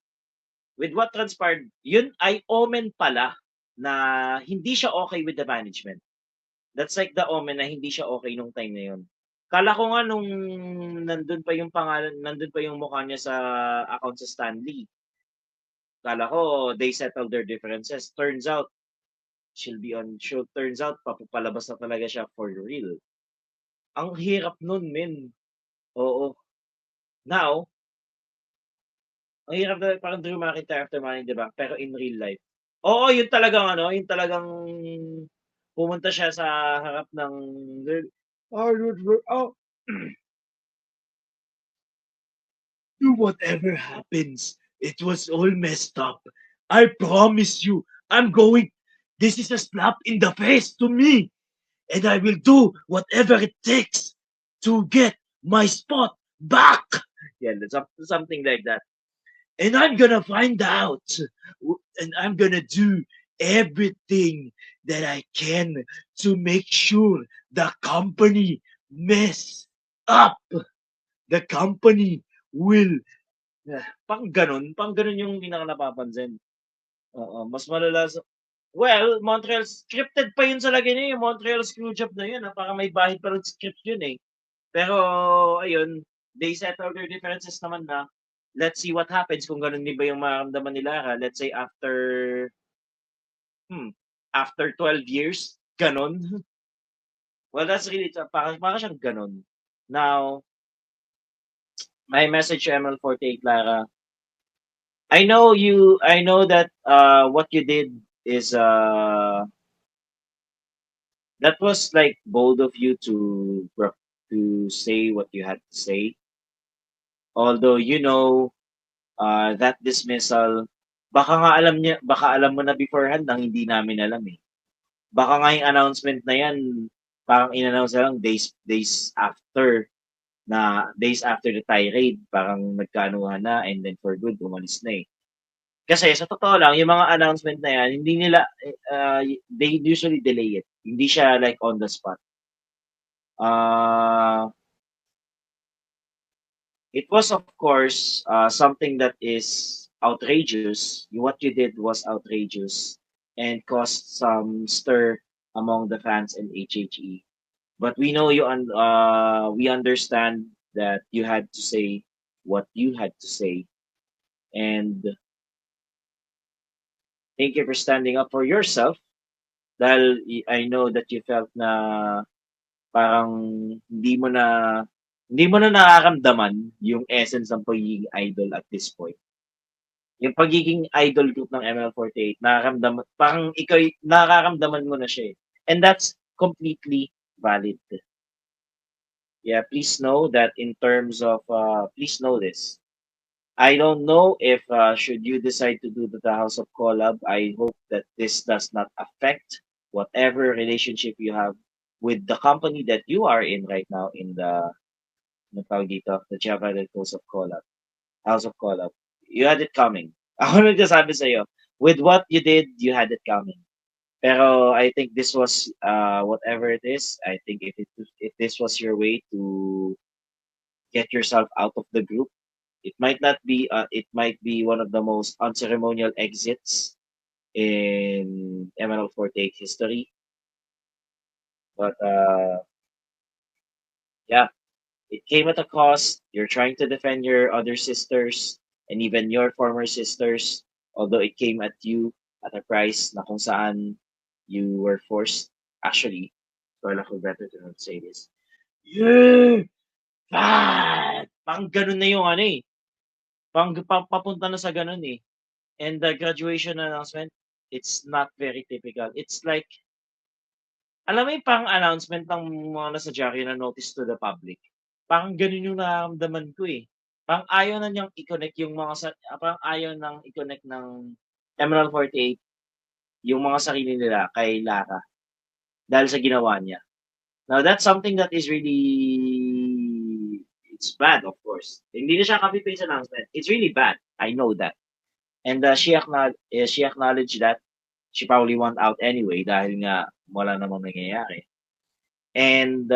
with what transpired, yun ay omen pala na hindi siya okay with the management. That's like the omen na hindi siya okay nung time na yun. Kala ko nga nung nandun pa yung mukha niya sa account sa Stanley. Kala ko they settled their differences. Turns out papalabas na talaga siya for real. Ang hirap nun, men. Oo. Now, ang hirap na parang Drew McIntyre after Money, di ba? Pero in real life. Oo, yun talagang pumunta siya sa harap ng do whatever happens. It was all messed up. I promise you, this is a slap in the face to me. And I will do whatever it takes to get my spot back. Yeah, something like that. And I'm gonna find out. And I'm gonna do everything that I can to make sure the company mess up. The company will pang ganun yung pinaka napapansin. Mas malala well, Montreal scripted pa yun sa lagay niya, yung Montreal Screwjob na yun, para may bahid pa rin script yun eh. Pero ayun, they settle their differences naman na. Let's see what happens kung ganun din ba yung mararamdaman nila. Let's say after 12 years, ganon. Well, that's really para siyang ganon. Now, my message to ML48 Lara. I know that what you did is that was like bold of you to say what you had to say. Although that dismissal, baka alam mo na beforehand nang hindi namin alam eh. Baka nga yung announcement na yan, parang in-announce na lang days after the tirade, parang nagkaanuhan na and then for good, umalis na eh. Kasi sa totoo lang, yung mga announcement na yan, hindi nila, they usually delay it. Hindi siya like on the spot. It was of course something that is outrageous. What you did was outrageous and caused some stir among the fans in HHE. But we know we understand that you had to say what you had to say. And thank you for standing up for yourself. Dahil I know that you felt na parang hindi mo na nararamdaman yung essence ng pagiging idol at this point. Yung pagiging idol group ng ML48, nararamdaman mo na siya eh. And that's completely valid. Yeah, please know that in terms of, please know this. I don't know if should you decide to do the House of Collab, I hope that this does not affect whatever relationship you have with the company that you are in right now in the tawag dito, the Java Red House of Collab. House of Collab. You had it coming. Ako nagsasabi sa'yo, with what you did, you had it coming. Pero I think this was whatever it is. I think if this was your way to get yourself out of the group, it might not be. It might be one of the most unceremonial exits in MNL48 history. But yeah, it came at a cost. You're trying to defend your other sisters and even your former sisters, although it came at you at a price na kung saan you were forced. Actually, well, ako better to not say this. Yeah! Bad! Pang ganun na yung ano eh. Papunta na sa ganun eh. And the graduation announcement, it's not very typical. It's like, alam mo yung pang announcement ng mga nasa Jackie na notice to the public. Parang ganun yung nararamdaman ko eh. Parang ayaw na niyang i-connect yung parang ayaw nang i-connect ng Emerald 48 yung mga sarili nila kay Lara dahil sa ginawa niya. Now, that's something that is really, it's bad, of course. Hindi na siya copy-paste announcement. It's really bad. I know that. And she acknowledged that. She probably want out anyway dahil nga wala namang nangyayari. And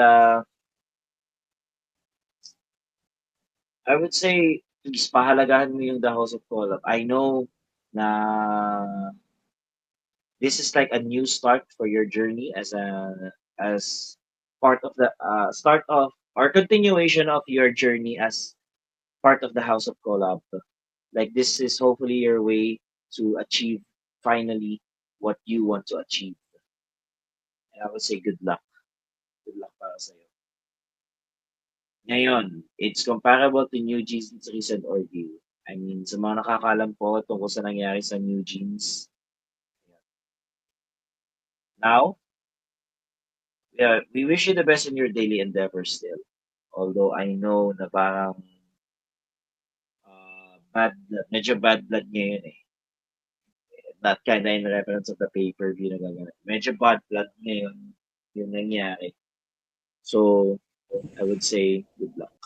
I would say, please, pahalagahan mo yung The House of Collab. I know na this is like a new start for your journey as part of the start of or continuation of your journey as part of the House of Collab. Like this is hopefully your way to achieve finally what you want to achieve. And I would say good luck. Good luck para sa'yo. Ngayon, it's comparable to New Jeans' recent ordeal. I mean, sa mga nakakalam po tungkol sa nangyari sa New Jeans. Now, yeah, we wish you the best in your daily endeavors still. Although I know na parang medyo bad blood ngayon eh. Not kinda in reference of the pay-per-view na gaganap. Medyo bad blood ngayon yung nangyari. So, I would say good luck.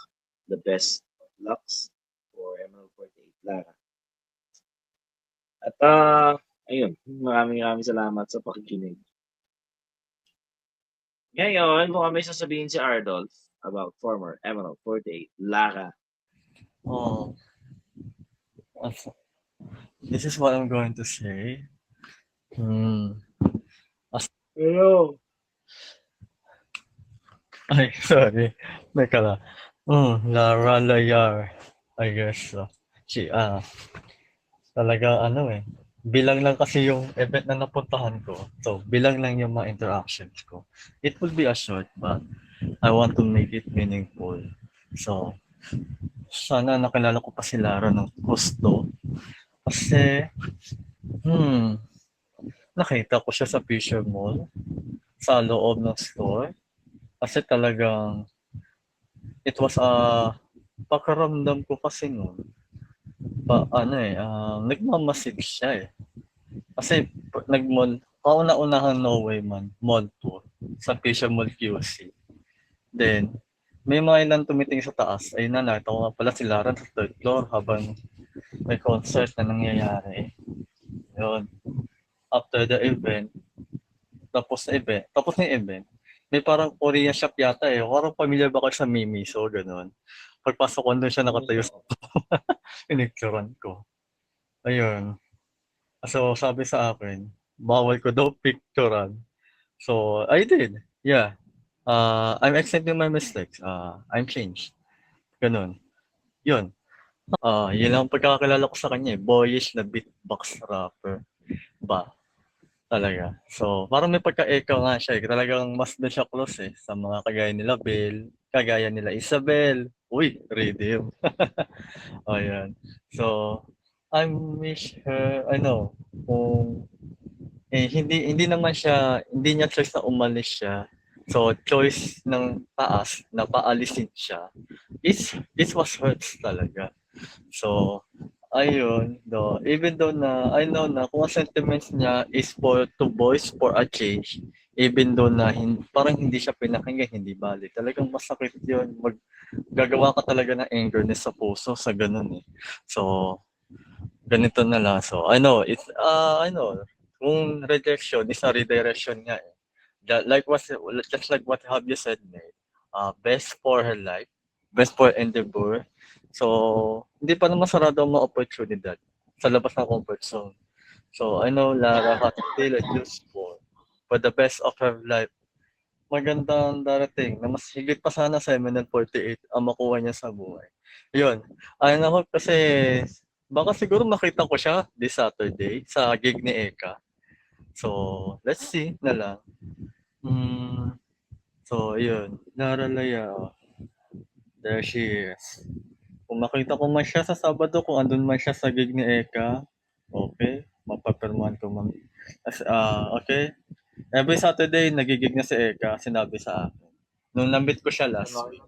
The best of lucks for Emerald 48 Lara. At ayun, maraming salamat sa pakikinig. Ngayon, mukhang may sasabihin si Ardolph about former Emerald 48 Lara. Oh, this is what I'm going to say. Hello. Ay, sorry. Teka lang. Lara Layar. I guess. Talaga bilang lang kasi yung event na napuntahan ko. So, bilang lang yung mga interactions ko. It will be a short, but I want to make it meaningful. So, sana nakilala ko pa si Lara ng gusto. Kasi, nakita ko siya sa Fisher Mall, sa loob ng store. Kasi talagang, it was pakaramdam ko kasi noon, nagmamasid siya eh. Kasi nag-mall, kauna-unahan No Way Man, mall tour, sa Fisher Mall QC. Then, may mga ilan tumiting sa taas, ay nakita ko nga pala si Lara sa third floor habang may concert na nangyayari. Yun. After the event, tapos na yung event, may parang Korean shop yata eh. Parang familiar ba kayo sa Mimiso, gano'n. Pagpasok ko doon siya nakatayo sa pinicturan ko. Ayun. So, sabi sa akin, bawal ko daw picturan. So, I did. Yeah. I'm accepting my mistakes. I'm changed. Ganun. Yun. Yun lang pagkakakilala ko sa kanya eh. Boyish na beatbox rapper. Ba? Talaga. So, parang may pagka-echo nga siya eh. Talagang mas doon siya close eh. Sa mga kagaya nila Bell, kagaya nila Isabel. Uy, redeem. Ayan. So, I wish her, kung hindi niya choice na umalis siya. So, choice ng taas na paalisin siya. It was hurts talaga. So, ayun, though, even though na I know na kung ang sentiments niya is to voice for a change, even though na parang hindi siya pinakinggan, hindi valid. Talagang masakit yun. Gagawa ka talaga ng angerness sa puso sa ganun eh. So, ganito na lang. So, I know, kung rejection is a redirection nga eh. Just like what have you said, mate. Best for her life, best for endeavor. So, hindi pa naman sarado ang mga oportunidad sa labas ng comfort zone. So, I know Lara has still a useful for the best of her life. Magandang darating na mas higit pa sana sa MNL48 ang makuha niya sa buhay. Yun. Ayun ako kasi baka siguro makita ko siya this Saturday sa gig ni Eka. So, let's see na lang. So, yun. Naralaya. There she is. Kung makita ko man siya sa Sabado, kung andun man siya sa gig ni Eka, okay, mapapirmahan ko man. Okay. Every Saturday, nagigig na si Eka, sinabi sa akin. Nung na-meet ko siya last week,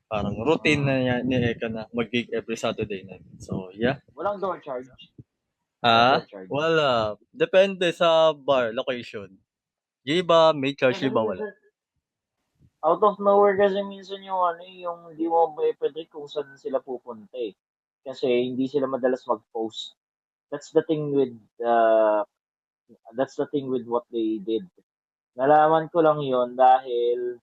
parang routine na niya ni Eka na mag-gig every Saturday night. So, yeah. Walang door charge. Walang door charge. Wala. Depende sa bar, location. Yung iba, may charge, yung iba wala. Out of nowhere kasi minsan yung hindi mo predict kung saan sila pupunta eh. Kasi hindi sila madalas mag-post. That's the thing with what they did. Nalaman ko lang yon dahil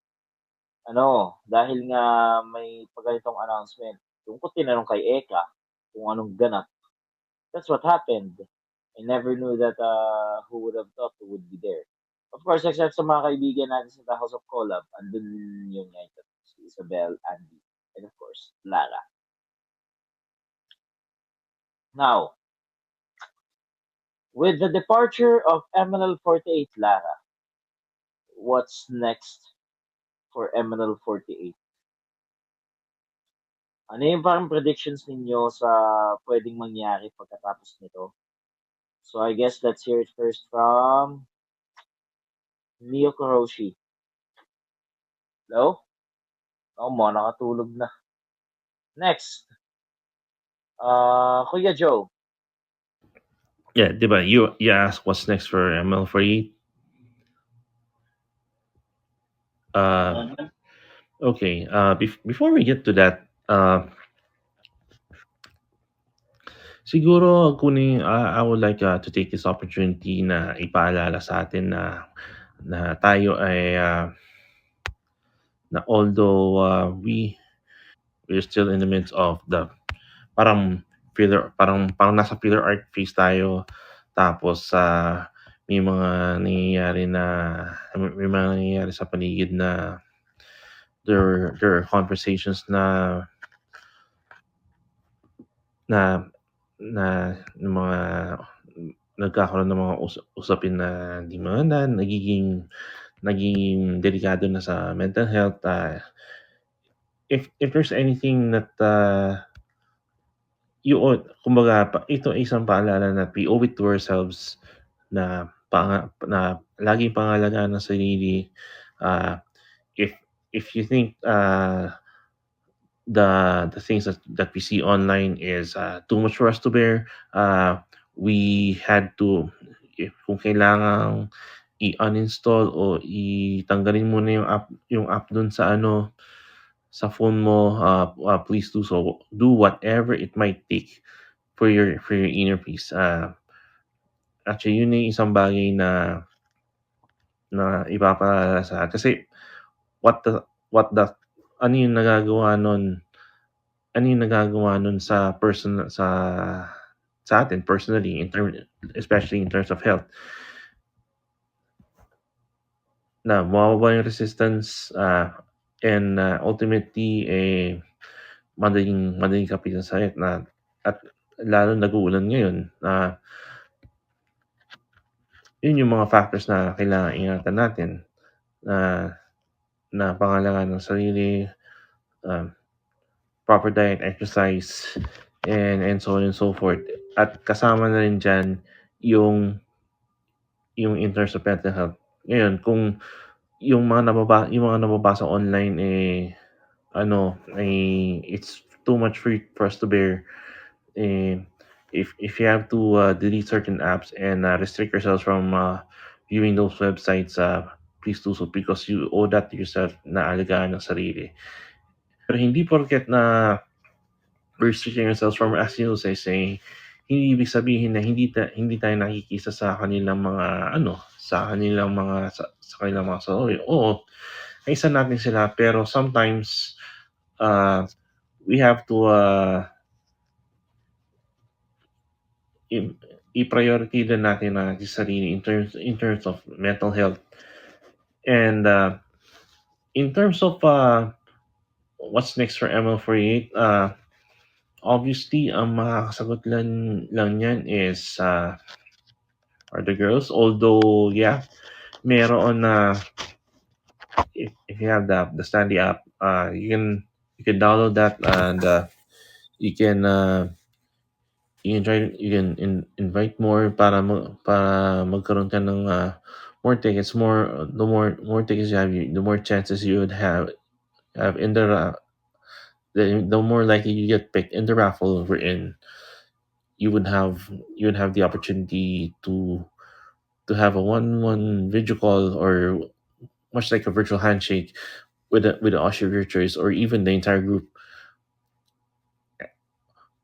dahil nga may pagganitong announcement. Yung ko tinanong kay Eka kung anong ganap. That's what happened. I never knew that who would have thought who would be there. Of course, except sa mga kaibigan natin sa The House of Collab, andun yun nga si Isabel, Andy, and of course, Lara. Now, with the departure of MNL48 Lara, what's next for MNL48? Ano yung parang predictions ninyo sa pwedeng mangyari pagkatapos nito? So I guess let's hear it first from Neo Kuroshi. Hello? Mo, nakatulog na. Next. Kuya Joe. Yeah, diba? You asked what's next for ML48. Okay. Before we get to that, siguro I would like to take this opportunity na ipaalala sa atin na tayo ay na although we're still in the midst of the parang nasa filler art phase tayo, tapos may mga nangyayari sa paligid na there are conversations na ng mga nagkakaroon ng mga usapin na di maganda, nagiging delikado na sa mental health. If there's anything that kumbaga, ito ay isang paalala na we owe it to ourselves na laging pangalagaan ng sarili. If you think the things that we see online is too much for us to bear, we had to, kung kailangang i-uninstall o itanggalin muna yung app dun sa sa phone mo, please do so. Do whatever it might take for your inner peace. Actually, yun yung isang bagay na ipapaalala sa atin. Kasi ano yung nagagawa nun sa person sa atin personally, especially in terms of health, na mawawala yung resistance, and ultimately madaling kapitan sa sakit at lalo nag-uulan ngayon. Yun yung mga factors na kailangan ingatan natin, na pangalagaan ng sarili, proper diet, exercise, and so on and so forth. At kasama na rin dyan yung in terms of mental health. Ngayon, kung yung mga nababasa online it's too much for us to bear. Eh, if you have to delete certain apps and restrict yourselves from viewing those websites, please do so because you owe that to yourself na alagaan ng sarili. Pero hindi porket na restricting ourselves from, as you say, hindi ibig sabihin na hindi tayo nakikisa sa kanilang mga sa kanilang mga sarili. Oo, kaisa natin sila pero sometimes we have to i-priority din natin na sa sarili in terms of mental health. And in terms of what's next for ML48, obviously ang makakasagot lang yan is are the girls. Although yeah, meron na if you have the Standy app, you can download that and you can invite more para magkaroon ka ng more tickets. More tickets you have, the more chances you would have in the more likely you get picked in the raffle we're in. You would have the opportunity to have a one video call or much like a virtual handshake with the usher of your choice or even the entire group.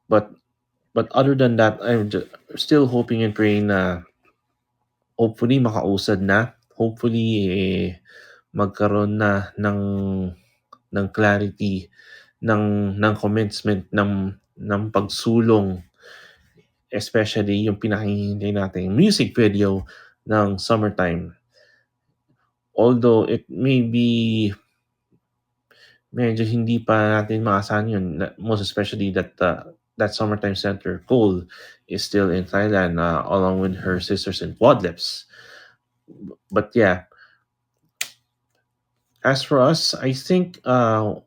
But other than that, I'm still hoping and praying na hopefully makausad na. Hopefully magkaroon na ng clarity ng commencement ng pagsulong, especially yung pinakihintay nating music video ng Summertime. Although it may be medyo hindi pa natin maasahan yun, most especially that Summertime Center, Cole, is still in Thailand along with her sisters in Quadlips. But yeah, as for us, I think ang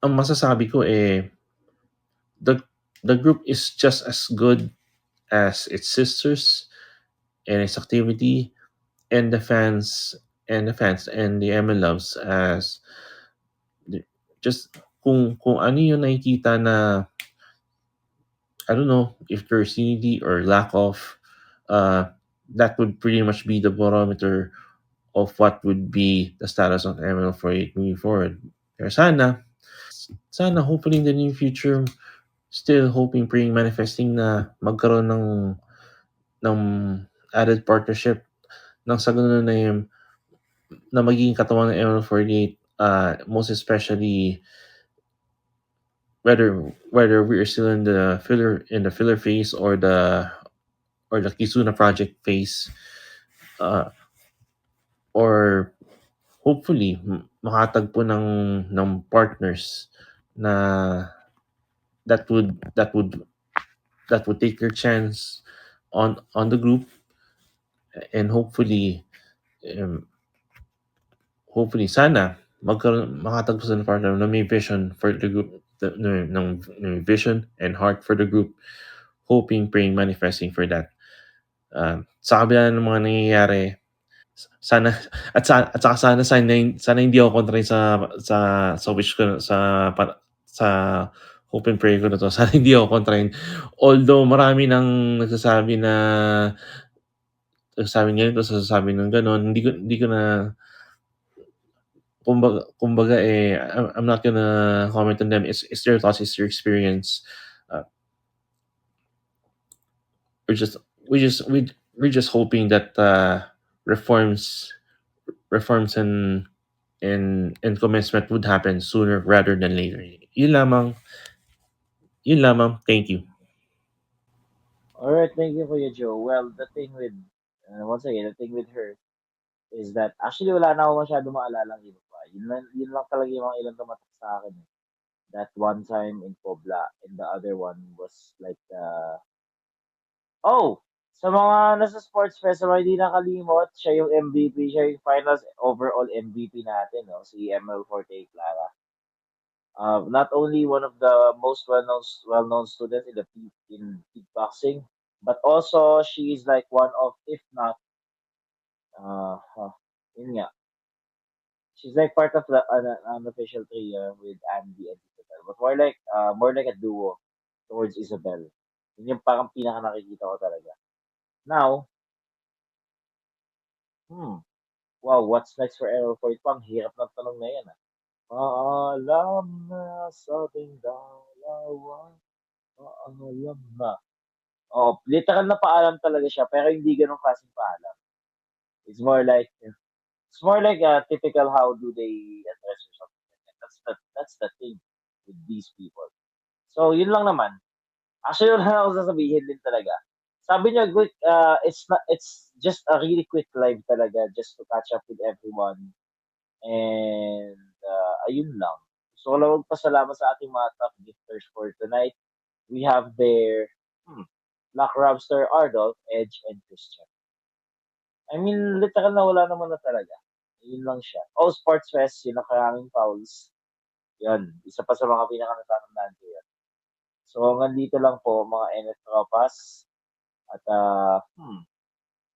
masasabi ko the group is just as good as its sisters and its activity and the fans and the ML loves as just kung ano yung nakikita na I don't know if there's unity or lack of, that would pretty much be the barometer of what would be the status of ML48 moving forward. Pero sana hopefully in the near future, still hoping, praying, manifesting na magkaroon ng added partnership ng sa ganun na magiging katawan ng ML48, most especially whether we are still in the filler phase or the Kizuna project phase, or hopefully makatagpo ng partners na that would take their chance on the group, and hopefully sana makatagpo sa partner na may vision for the group, ng vision and heart for the group, hoping, praying, manifesting for that. Sa kabila ng mga nangyayari, sana sana hindi ako kontra sa wish ko sa hope and pray ko na to. Sana hindi ako kontrahin. Although marami nang nagsasabi ganito, sasabi ng ganon, hindi ko na kumbaga I'm not gonna comment on them. It's their thoughts, it's their experience. We're just hoping that reforms and commencement would happen sooner rather than later. Yun lamang. Thank you. Alright, thank you, Kuya Joe. Well, the thing with, once again, the thing with her is that actually wala na ako masyado maalalang iba pa. Yun lang talaga yung mga ilang tumatak sa akin. That one time in Pobla, and the other one was like, oh, sa mga nasa sports fest, sa mga hindi nakalimot, siya yung MVP, siya yung finals overall MVP natin, no? Si ML48 Lara. Not only one of the most well-known students in kickboxing, but also she is like one of, if not, yun nga, she's like part of the unofficial trio with Andy and Isabel, but more like a duo towards Isabel. Yun yung parang pinaka nakikita ko talaga. Now, wow, what's next for Errol Floyd? Pang hirap ng tanong na yan. Alam na sa ating dalawa, alam na. Oh, literal na paalam talaga siya, pero hindi ganun klaseng paalam. It's more like a typical how do they address or something like that. That's the thing with these people. So, yun lang naman. Actually, wala na ako sasabihin din talaga. Sabi niya, it's just a really quick live talaga just to catch up with everyone. And, ayun lang. So, wala magpasalamat sa ating mga top gifters for tonight. We have their Black Robster, Ardolph, Edge, and Christian. I mean, literal na wala naman na talaga. Yun lang siya. Oh, Sports Fest, yung nakaraming fouls. Yan, isa pa sa mga pinaka-natatandaan ko yan. So, hanggang dito lang po, mga NF Tropas. At,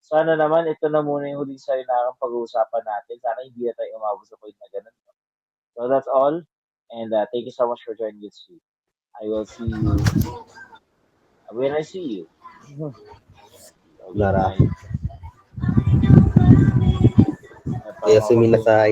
sana naman, ito na muna yung huling salinarang pag-uusapan natin. Sana hindi na tayo umabot sa point na ganun. So, that's all. And thank you so much for joining this week. I will see you when I see you. Lara. Good night. Ayasumin na sa